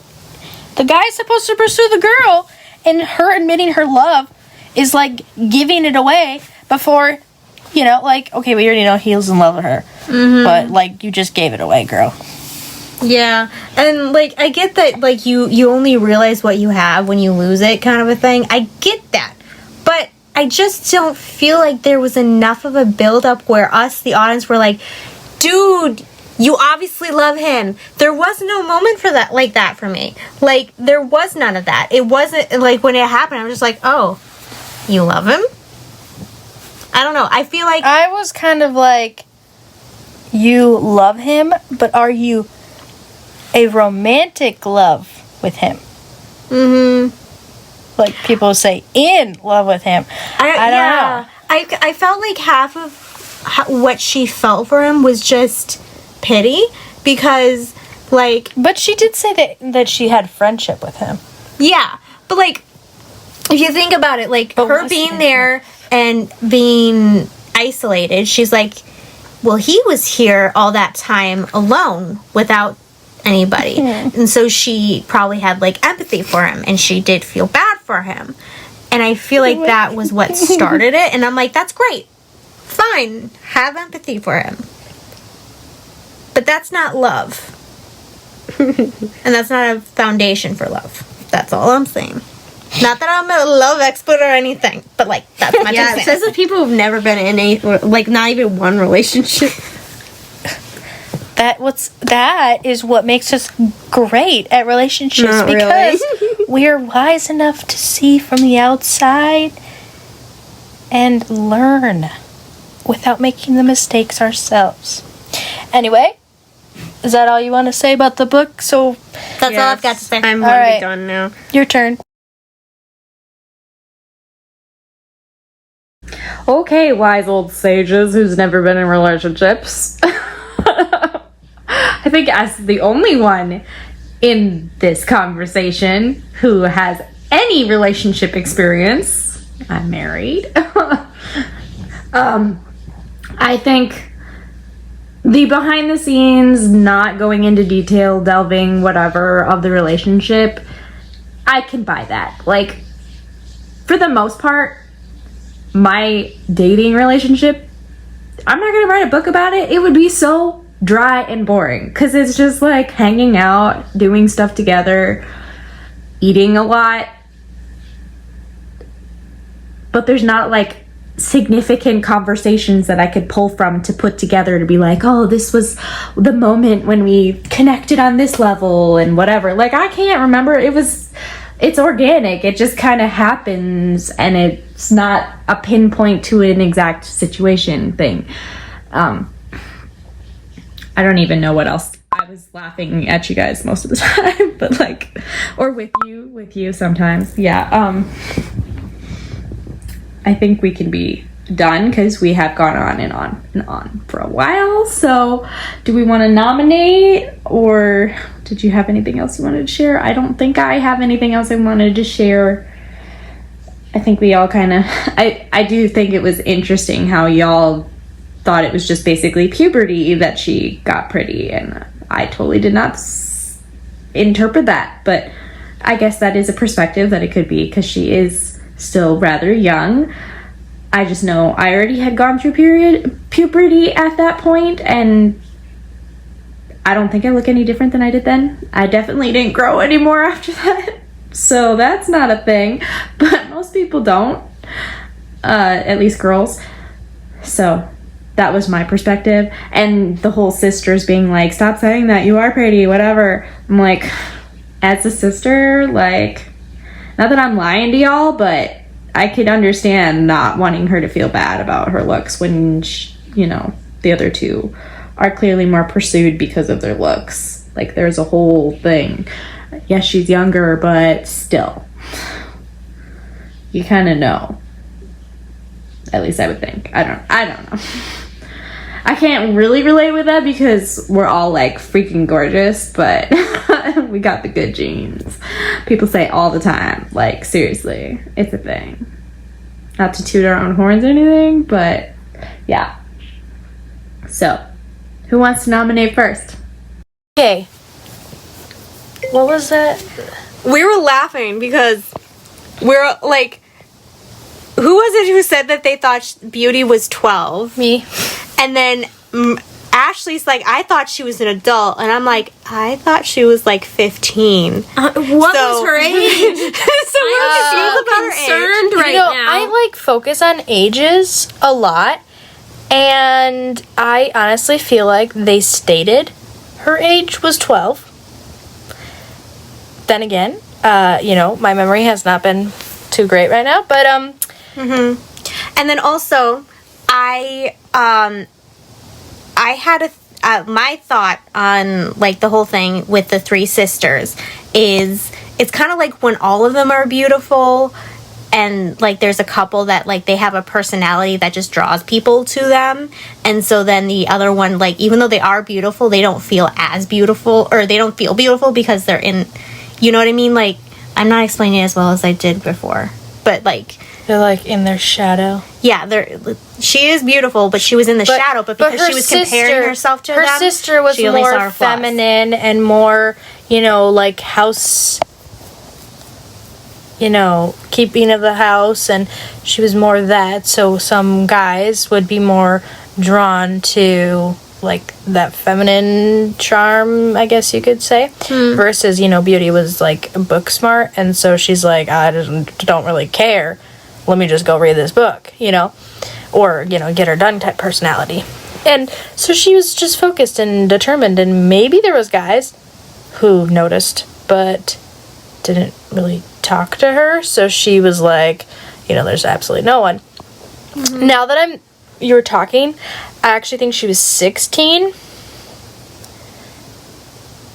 The guy is supposed to pursue the girl. And her admitting her love is like giving it away before... okay, we already know he's in love with her. Mm-hmm. But, you just gave it away, girl. Yeah, and I get that you only realize what you have when you lose it, kind of a thing. I get that, but I just don't feel like there was enough of a build up where us, the audience, were like, dude, you obviously love him. There was no moment for that for me. There was none of that. It wasn't when it happened. I was just like, oh, you love him? I don't know. I feel like I was kind of like, you love him, but are you a romantic love with him? Mm-hmm. Like people say, in love with him. I don't know. I felt like half of what she felt for him was just pity because, But she did say that she had friendship with him. Yeah, but if you think about it, her being there and being isolated, she's like, well, he was here all that time alone without anybody. And so she probably had empathy for him and she did feel bad for him. And I feel like that was what started it. And I'm like, that's great. Fine. Have empathy for him. But that's not love. And that's not a foundation for love. That's all I'm saying. Not that I'm a love expert or anything, but that's my Yeah, it says that people who've never been in a not even one relationship. That is what makes us great at relationships. Not because really. we're wise enough to see from the outside and learn without making the mistakes ourselves. Anyway, is that all you want to say about the book? So That's all I've got to say. I'm All right. done now. your turn. Okay, wise old sages who's never been in relationships. I think as the only one in this conversation who has any relationship experience, I'm married. I think the behind the scenes, not going into detail, delving, whatever, of the relationship, I can buy that. For the most part, my dating relationship, I'm not gonna write a book about it. It would be so dry and boring because it's just hanging out, doing stuff together, eating a lot, but there's not significant conversations that I could pull from to put together to be oh, this was the moment when we connected on this level and whatever. I can't remember. It's organic. It just kind of happens, and it's not a pinpoint to an exact situation thing. I don't even know what else. I was laughing at you guys most of the time, but or with you sometimes. Yeah. I think we can be done because we have gone on and on and on for a while. So do we want to nominate, or did you have anything else you wanted to share? I don't think I have anything else I wanted to share. I think we all kind of, I do think it was interesting how y'all thought it was just basically puberty that she got pretty, and I totally did not interpret that, but I guess that is a perspective that it could be because she is still rather young. I just know I already had gone through puberty at that point, and I don't think I look any different than I did then. I definitely didn't grow anymore after that. So that's not a thing. But most people don't. At least girls. So that was my perspective. And the whole sisters being like, stop saying that, you are pretty, whatever. I'm like, as a sister, like, not that I'm lying to y'all, but I could understand not wanting her to feel bad about her looks when, the other two are clearly more pursued because of their looks. Like, there's a whole thing. Yes, she's younger, but still. You kind of know. At least I would think. I don't know. I can't really relate with that because we're all like freaking gorgeous, but we got the good genes. People say all the time, like, seriously, it's a thing. Not to toot our own horns or anything, but yeah. So, who wants to nominate first? Okay. What was that? We were laughing because we're like, who was it who said that they thought Beauty was 12? Me. And then Ashley's like, I thought she was an adult. And I'm like, I thought she was like 15. What was her age? So we're confused about her age. Concerned right now. I like focus on ages a lot. And I honestly feel like they stated her age was 12. Then again, my memory has not been too great right now. But, And then also, I had my thought on like the whole thing with the three sisters is it's kind of like when all of them are beautiful and like there's a couple that like they have a personality that just draws people to them, and so then the other one, like, even though they are beautiful, they don't feel as beautiful, or they don't feel beautiful because they're in, you know what I mean? Like, I'm not explaining it as well as I did before, but like, they're like in their shadow. yeah, she is beautiful, but she was in the shadow. But because she was comparing herself to them, her sister was she only saw more her flaws. feminine and more, like house, keeping of the house, and she was more that. So some guys would be more drawn to like that feminine charm, I guess you could say, versus Beauty was like book smart, and so she's like, I don't really care. Let me just go read this book, or, get her done type personality. And so she was just focused and determined, and maybe there was guys who noticed, but didn't really talk to her. So she was like, there's absolutely no one. Mm-hmm. Now that you were talking, I actually think she was 16.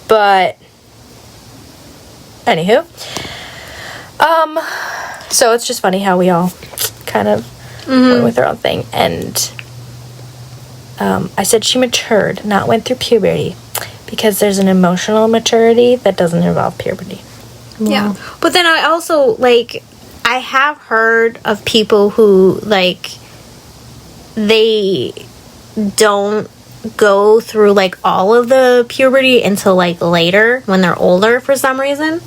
But, anywho. So it's just funny how we all kind of went with our own thing. And I said she matured, not went through puberty. Because there's an emotional maturity that doesn't involve puberty. Yeah. But then I also, like, I have heard of people who, like, they don't go through, like, all of the puberty until, like, later when they're older for some reason.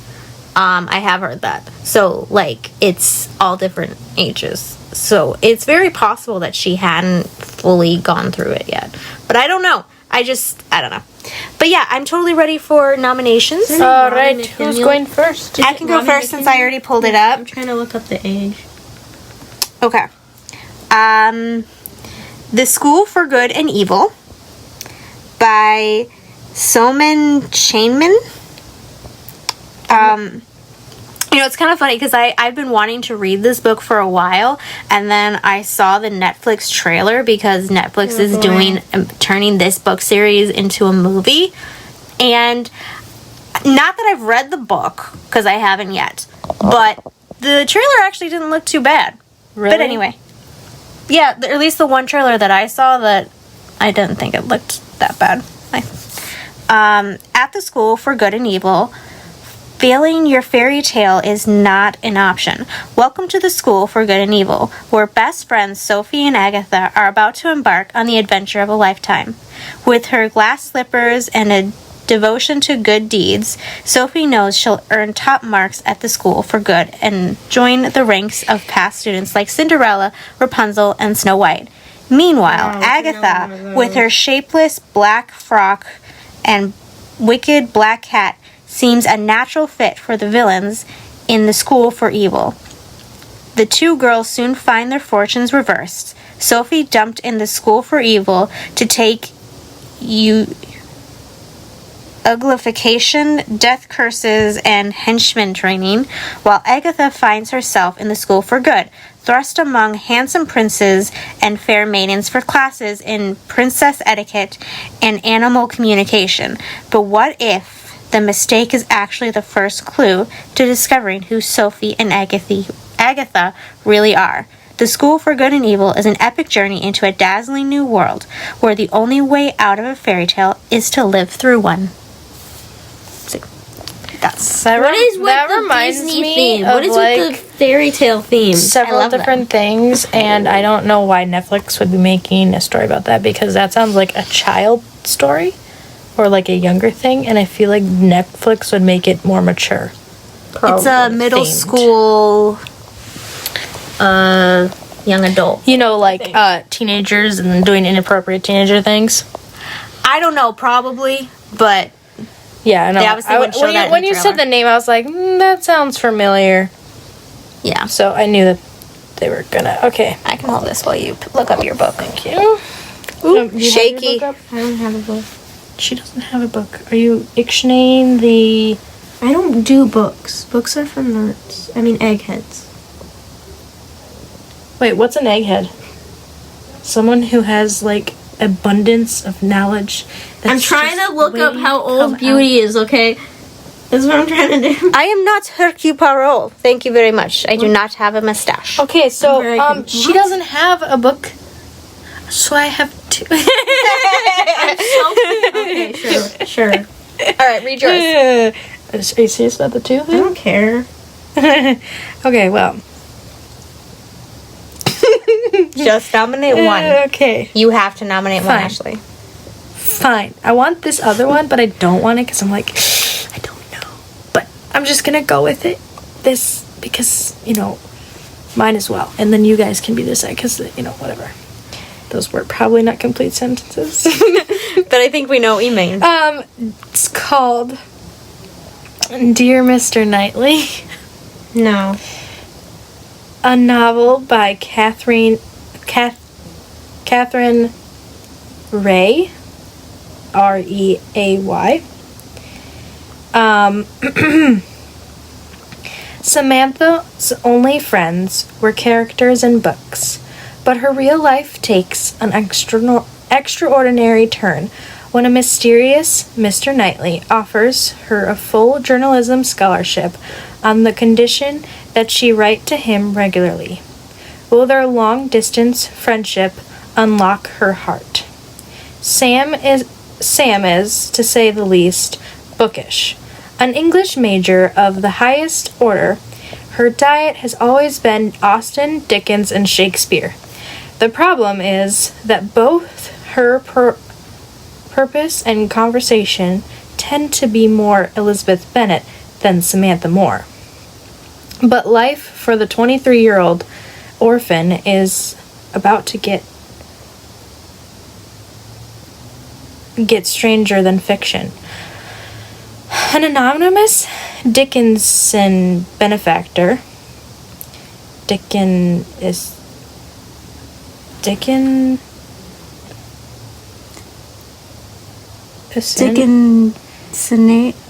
I have heard that. So, like, it's all different ages. So, it's very possible that she hadn't fully gone through it yet. But I don't know. I don't know. But yeah, I'm totally ready for nominations. All right, who's going first? I can go first since I already pulled it up. I'm trying to look up the age. Okay. The School for Good and Evil by Chainman. It's kind of funny because I've been wanting to read this book for a while, and then I saw the Netflix trailer because Netflix is turning this book series into a movie. And not that I've read the book, because I haven't yet, but the trailer actually didn't look too bad. Really? But anyway. Yeah, at least the one trailer that I saw, that I didn't think it looked that bad. At the School for Good and Evil, failing your fairy tale is not an option. Welcome to the School for Good and Evil, where best friends Sophie and Agatha are about to embark on the adventure of a lifetime. With her glass slippers and a devotion to good deeds, Sophie knows she'll earn top marks at the School for Good and join the ranks of past students like Cinderella, Rapunzel, and Snow White. Meanwhile, Agatha, with her shapeless black frock and wicked Black Cat seems a natural fit for the villains in the School for Evil. The two girls soon find their fortunes reversed. Sophie dumped in the School for Evil to take uglification, death curses, and henchman training, while Agatha finds herself in the School for Good, thrust among handsome princes and fair maidens for classes in princess etiquette and animal communication. But what if the mistake is actually the first clue to discovering who Sophie and Agatha really are? The School for Good and Evil is an epic journey into a dazzling new world where the only way out of a fairy tale is to live through one. What is with that the reminds Disney me theme? of, What is like, with the fairy tale theme? several different things, and I don't know why Netflix would be making a story about that, because that sounds like a child story or like a younger thing, and I feel like Netflix would make it more mature. It's a middle Themed. school, young adult. You know, like teenagers and doing inappropriate teenager things. I don't know, probably, but Yeah, I know. They obviously wouldn't show that in when the you said trailer. the name, I was like, that sounds familiar. yeah. So I knew that they were gonna. Okay, I can hold this while you look up your book. thank you. Ooh, Do you have your shaky. book up? I don't have a book. She doesn't have a book. Are you dictionarying the? I don't do books. Books are for nerds. I mean, eggheads. Wait, what's an egghead? Someone who has like abundance of knowledge. I'm trying to look up how old Beauty is, okay? That's what I'm trying to do. I am not Hercule Poirot. Thank you very much. I do not have a mustache. Okay, so very she doesn't have a book, so I have two. Okay, sure. All right, read yours. Are you serious about the two? I don't care. Okay, well. Just nominate one. Okay, You have to nominate one, Fine. Ashley. fine. I want this other one, but I don't want it because I'm like, I don't know. But I'm just gonna go with it. This, because, mine as well. And then you guys can be this side because, whatever. Those were probably not complete sentences. But I think we know what you mean. It's called Dear Mr. Knightley. No. A novel by Catherine Ray, Reay. Samantha's only friends were characters in books, but her real life takes an extraordinary turn when a mysterious Mr. Knightley offers her a full journalism scholarship on the condition that she write to him regularly. Will their long-distance friendship unlock her heart? Sam is, to say the least, bookish. An English major of the highest order, her diet has always been Austen, Dickens, and Shakespeare. The problem is that both her purpose and conversation tend to be more Elizabeth Bennet than Samantha Moore. But life for the 23-year-old orphan is about to get stranger than fiction. An anonymous Dickinson benefactor. Dickinsonate.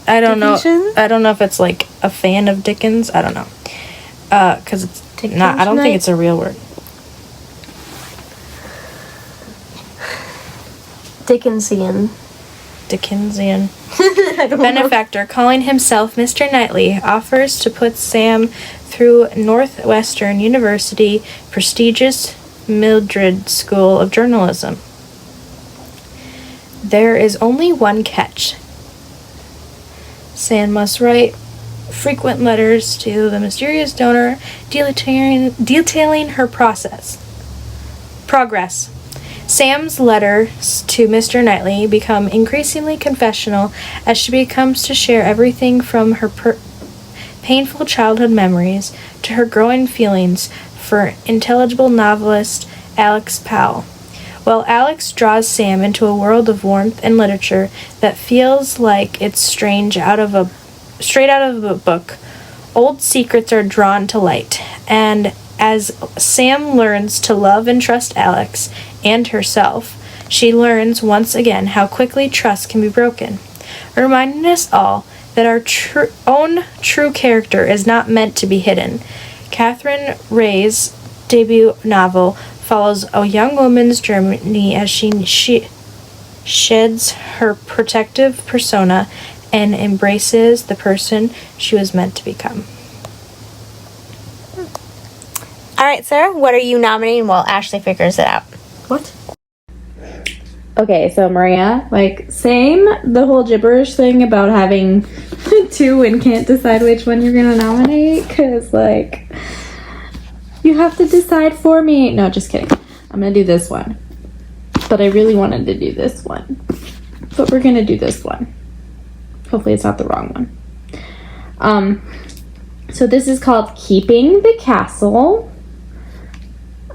I don't know. Dickinson? I don't know if it's like a fan of Dickens. I don't know. Because it's not. I don't think it's a real word. Dickensian. Dickensian benefactor calling himself Mr. Knightley offers to put Sam through Northwestern University prestigious Mildred School of Journalism. There is only one catch. Sam must write frequent letters to the mysterious donor detailing her progress. Sam's letters to Mr. Knightley become increasingly confessional as she becomes to share everything from her painful childhood memories to her growing feelings for intelligible novelist Alex Powell. while Alex draws Sam into a world of warmth and literature that feels like it's straight out of a book. Old secrets are drawn to light, and as Sam learns to love and trust Alex and herself, she learns once again how quickly trust can be broken, reminding us all that our own true character is not meant to be hidden. Catherine Ray's debut novel follows a young woman's journey as she sheds her protective persona and embraces the person she was meant to become. All right, Sarah, what are you nominating while Ashley figures it out? What? Okay, so Maria, like, same, the whole gibberish thing about having two and can't decide which one you're gonna nominate, because, like, you have to decide for me. No, just kidding. I'm gonna do this one. But I really wanted to do this one. But we're gonna do this one. Hopefully it's not the wrong one. So this is called Keeping the Castle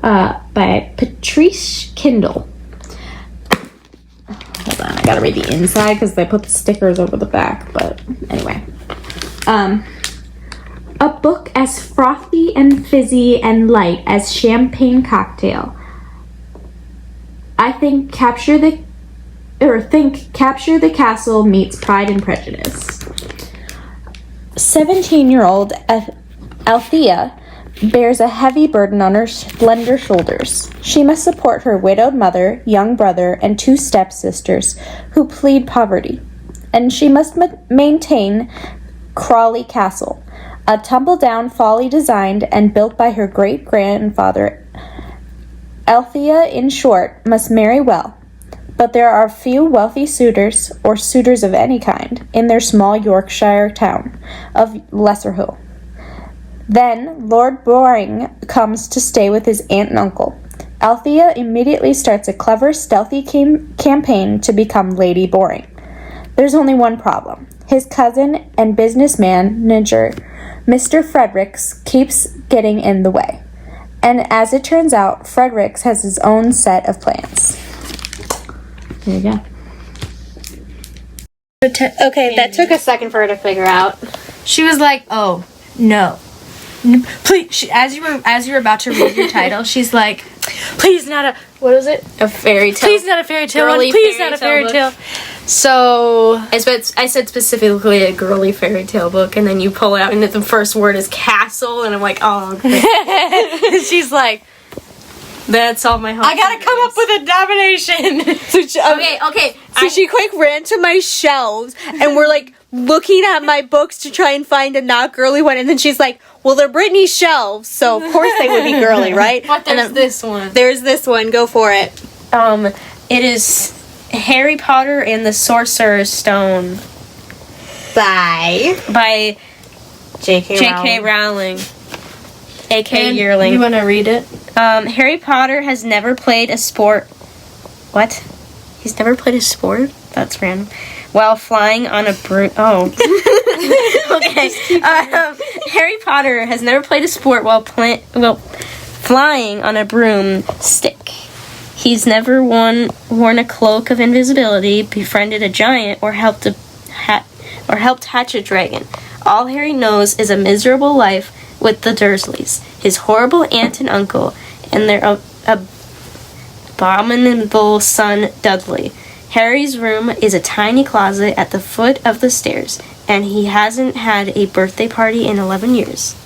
by Patrice Kendall. Hold on, I gotta read the inside because they put the stickers over the back, but anyway. A book as frothy and fizzy and light as champagne cocktail. I think Capture the Castle meets Pride and Prejudice. 17-year-old Althea bears a heavy burden on her slender shoulders. She must support her widowed mother, young brother, and two stepsisters who plead poverty. And she must maintain Crawley Castle, a tumble-down folly designed and built by her great-grandfather. Althea, in short, must marry well. But there are few wealthy suitors, or suitors of any kind, in their small Yorkshire town of Lesserhill. Then Lord Boring comes to stay with his aunt and uncle. Althea immediately starts a clever, stealthy campaign to become Lady Boring. There's only one problem. His cousin and business manager, Mr. Fredericks, keeps getting in the way. And as it turns out, Fredericks has his own set of plans. There you go. Okay, that took a second for her to figure out. She was like, "Oh no, please!" As you were about to read your title, she's like, "Please not a what is it? A fairy tale. Please not a fairy tale. Girly Please fairy not a tale fairy book. tale." So I said specifically a girly fairy tale book, and then you pull it out, and the first word is castle, and I'm like, oh, great. she's like, That's all my hopes. "I gotta come up with a nomination." Okay. So she quick ran to my shelves, and we're like looking at my books to try and find a not girly one, and then she's like, well, they're Brittany's shelves, so of course they would be girly, right? But there's this one. There's this one. Go for it. It is Harry Potter and the Sorcerer's Stone by J.K. Rowling, a.k.a. Yearling. You want to read it? Harry Potter has never played a sport. What? He's never played a sport? That's random. While flying on a broom. Oh. Okay. Harry Potter has never played a sport while flying on a broomstick. He's never worn a cloak of invisibility, befriended a giant, or helped hatch a dragon. All Harry knows is a miserable life with the Dursleys, his horrible aunt and uncle, and their abominable son Dudley. Harry's room is a tiny closet at the foot of the stairs, and he hasn't had a birthday party in 11 years.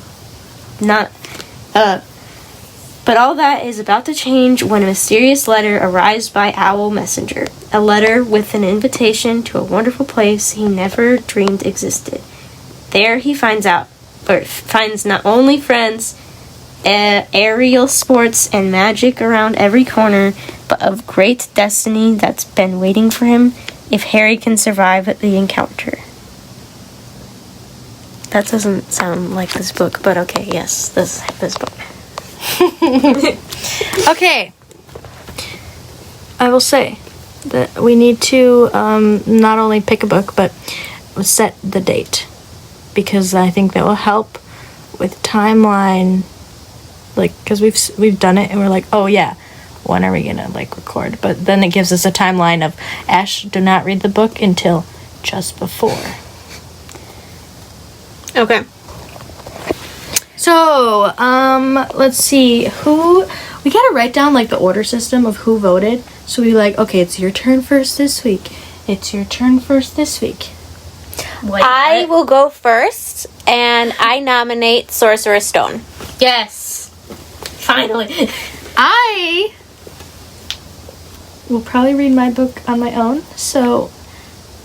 But all that is about to change when a mysterious letter arrives by Owl Messenger. A letter with an invitation to a wonderful place he never dreamed existed. There he finds not only friends, aerial sports, and magic around every corner, but of great destiny that's been waiting for him if Harry can survive the encounter. That doesn't sound like this book, but okay, yes, this book. Okay. I will say that we need to not only pick a book, but set the date. Because I think that will help with timeline. Like, because we've done it and we're like, oh yeah, when are we gonna like record? But then it gives us a timeline of Ash, do not read the book until just before. Okay. So, let's see, we gotta write down, like, the order system of who voted. So we like, okay, it's your turn first this week. It's your turn first this week. Like, I will go first, and I nominate Sorcerer's Stone. yes. Finally. I will probably read my book on my own, so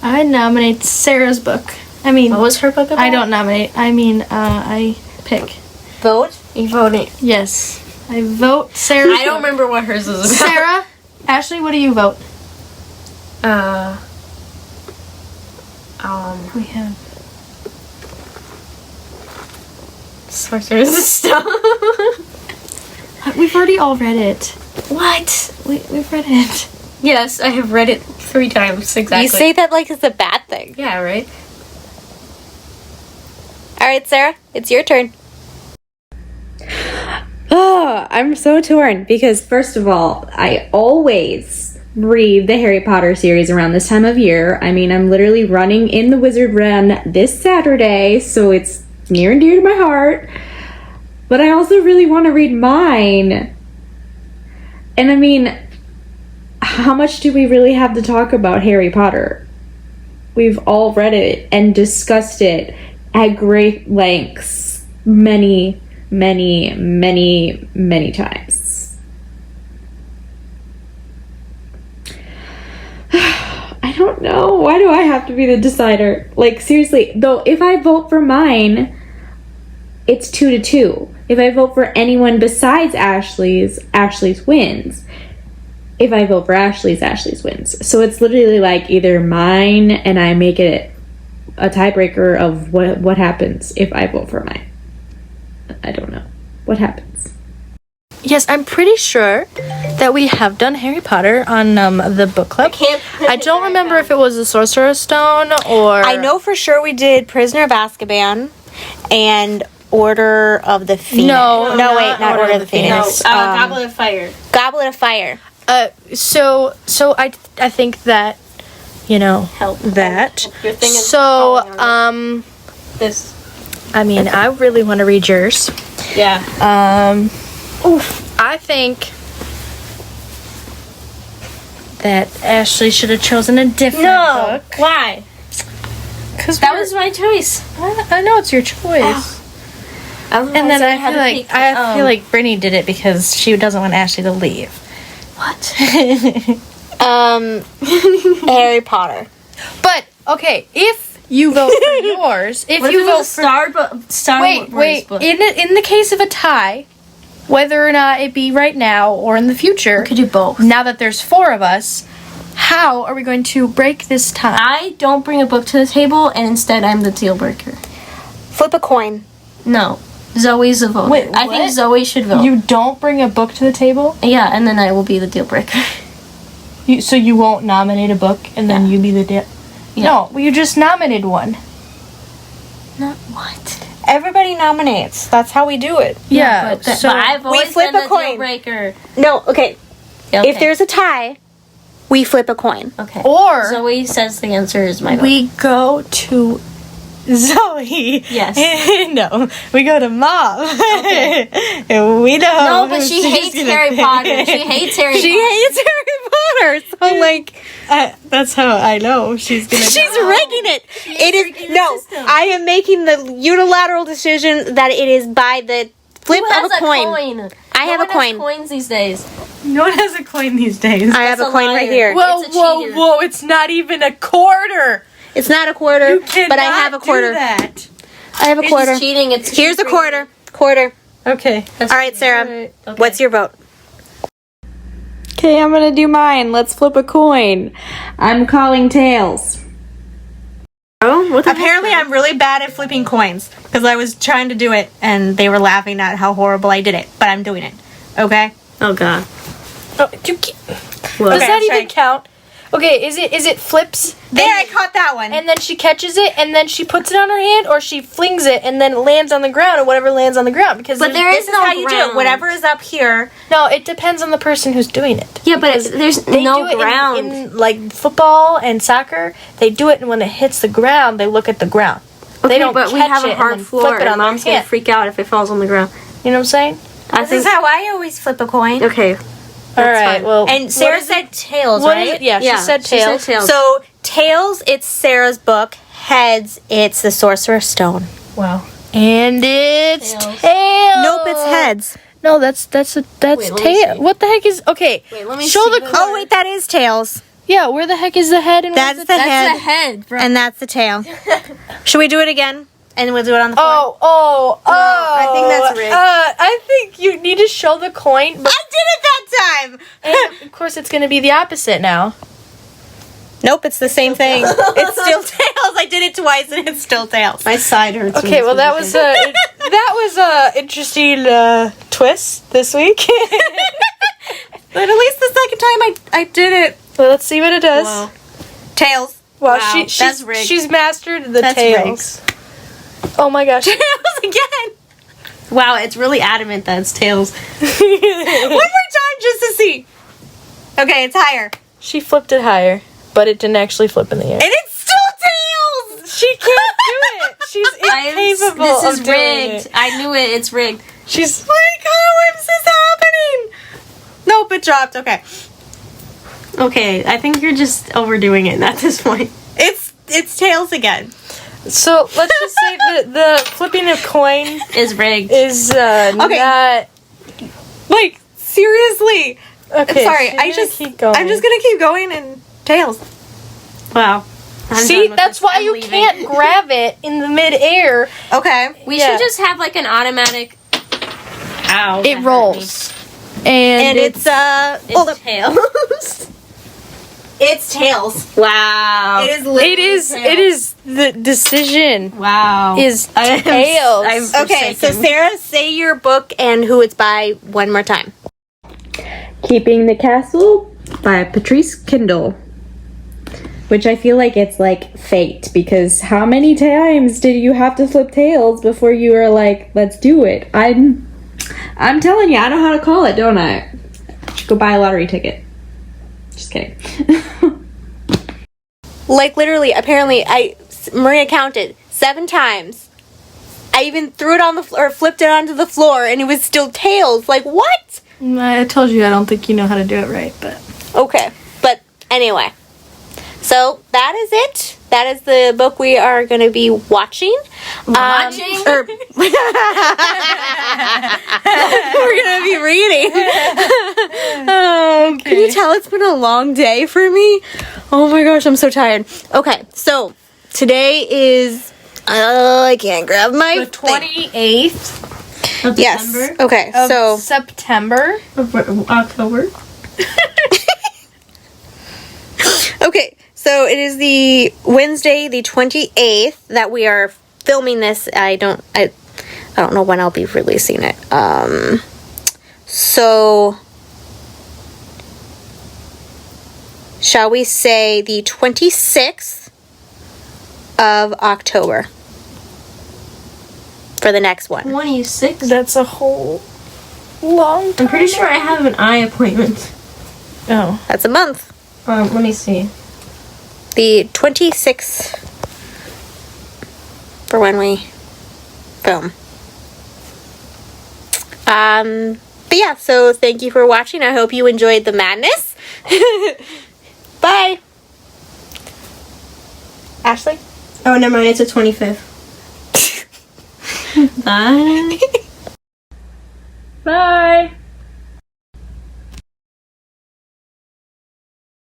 I nominate Sarah's book. I mean, What was her book about? I don't nominate. I mean, I pick. Vote. You voted. Yes. I vote Sarah. I don't remember what hers was about. Sarah, Ashley, what do you vote? We have Sorcerer's Stone. We've already all read it. What? We've read it. Yes, I have read it 3 times exactly. You say that like it's a bad thing. Yeah, right? All right, Sarah, it's your turn. Oh, I'm so torn because, first of all, I always read the Harry Potter series around this time of year. I mean, I'm literally running in the Wizard Run this Saturday, so it's near and dear to my heart. But I also really want to read mine. And I mean, how much do we really have to talk about Harry Potter? We've all read it and discussed it at great lengths many times. I don't know. Why do I have to be the decider? Like, seriously, though, if I vote for mine, it's 2-2. If I vote for anyone besides Ashley's wins. If I vote for Ashley's wins. So it's literally like either mine and I make it a tiebreaker of what happens if I vote for mine. I don't know. What happens? Yes, I'm pretty sure that we have done Harry Potter on the book club. I don't remember if it was the Sorcerer's Stone or... I know for sure we did Prisoner of Azkaban and Order of the Phoenix. No, wait, not Order of the Phoenix. Goblet of Fire. Goblet of Fire. So I think that, you know, Help. that. Your thing is So, falling on this. I mean, I really want to read yours. Yeah. I think that Ashley should have chosen a different No. book. Why? Because That was my choice. I know it's your choice. And then I feel like Brittany did it because she doesn't want Ashley to leave. What? Harry Potter. But okay, if you vote for yours, if What you if it vote was for Star wait, Wars book? in the case of a tie, whether or not it be right now or in the future, We could do both. now that there's 4 of us, how are we going to break this tie? I don't bring a book to the table, and instead I'm the deal breaker. Flip a coin. No. Zoe's a vote. Wait, I think what? Zoe should vote. You don't bring a book to the table? Yeah, and then I will be the deal breaker. So you won't nominate a book and then you be the Yeah. No, well, you just nominated one. Not what? Everybody nominates. That's how we do it. Yeah, but, so but I've always flip been a the coin. deal breaker. No, okay. Okay. If there's a tie, we flip a coin. okay. or Zoe says the answer is my vote. we go to Zoe. Yes. No, we go to Mom. Okay. We know. No, but she hates Harry Potter. She hates Harry Potter. She hates Harry Potter. So like, That's how I know she's gonna. she's rigging it. It rigging is the no. system. I am making the unilateral decision that it is by the flip Who has of a coin. I have a No one has coin. coins these days. No one has a coin these days. I have That's a a coin liar. right here. Well, It's a cheater. whoa! It's not even a quarter. It's not a quarter, You cannot but I have a quarter. do that. I have a quarter. It's cheating. It's Here's a cheating. quarter. Quarter. Okay. That's All right, Sarah. Okay. What's your vote? Okay, I'm gonna do mine. Let's flip a coin. I'm calling tails. Oh, what Apparently, I'm really bad at flipping coins because I was trying to do it and they were laughing at how horrible I did it. But I'm doing it. Okay? Oh God. Oh, you can't. What? Does that I'm even trying. count? Okay, is it flips? There, I caught that one. And then she catches it, and then she puts it on her hand, or she flings it, and then it lands on the ground, or whatever lands on the ground. Because But there this is is no how you do it. ground. Whatever is up here. no, it depends on the person who's doing it. Yeah, but there's They no do it ground. in like football and soccer. They do it, and when it hits the ground, they look at the ground. Okay, They don't but we catch have it a and hard then floor, flip it and on their Mom's gonna hand. freak out if it falls on the ground. You know what I'm saying? I This think. is how I always flip a coin. Okay. All right. fine. Well, And Sarah said tails, what right? is it? Yeah, she said tails. So tails, it's Sarah's book. Heads, it's the Sorcerer's Stone. Wow. And it's Tails. tails. Nope, it's heads. No, that's Wait, let me tail. see. What the heck is? Okay. Wait, let me show see the. what- card. Oh wait, that is tails, Yeah, where the heck is the head and That's where's the the head. That's the head, bro. and that's the tail. Should we do it again? And we'll do it on the floor. Oh. I think that's rigged. I think you need to show the coin, but I did it that time. and of course it's going to be the opposite now. Nope, it's the same thing. It's still tails. I did it twice, and it's still tails. My side hurts. Okay, well that was interesting twist this week. But at least the second time I did it. Well, let's see what it does. Whoa. Tails. Wow, Wow, that's rigged. she's mastered the That's tails. Oh my gosh. Tails again. Wow, it's really adamant that it's tails. One more time just to see. Okay, it's higher. She flipped it higher, but it didn't actually flip in the air. And it's still tails. She can't do it. She's incapable This is of doing rigged. it. I knew it. It's rigged. She's Like, how is this happening? Nope, it dropped. Okay. Okay, I think you're just overdoing it at this point. It's tails again. so. Let's just say that the flipping a coin Is rigged. is not Like, seriously. okay. Sorry, she's I gonna just keep going. I'm just gonna keep going and tails. Wow. I'm see. done with That's this. why I'm you leaving. can't grab it in the midair. Okay. We Yeah. should just have like an automatic. Ow. that It hurt rolls, me. And it's hold up. It's tails. It's tails. Wow. It is literally It is. tails. It is the decision. Wow. Is I'm tails. Okay, so forsaken. Sarah, say your book and who it's by one more time. Keeping the Castle by Patrice Kendall. Which I feel like it's like fate, because how many times did you have to flip tails before you were like, let's do it? I'm telling you, I know how to call it, don't I? Go buy a lottery ticket. Just kidding. Like literally, apparently, Maria counted 7 times. I even threw it on the floor, flipped it onto the floor, and it was still tails. Like what? I told you I don't think you know how to do it right, but Okay, but anyway. So that is it. That is the book we are going to be watching. Watching? We're going to be reading. Can you tell it's been a long day for me? Oh my gosh, I'm so tired. Okay, so today is... I can't grab my the thing. 28th Of Yes. December? Okay, of so... September. October? Okay, so it is the Wednesday, the 28th, that we are filming this. I don't know when I'll be releasing it. So shall we say the 26th of October for the next one? 26? That's a whole long time. I'm pretty sure I have an eye appointment. Oh. That's a month. Let me see. The 26th for when we film. But yeah, so thank you for watching. I hope you enjoyed the madness. Bye. Ashley? Oh, never mind. It's the 25th. Bye.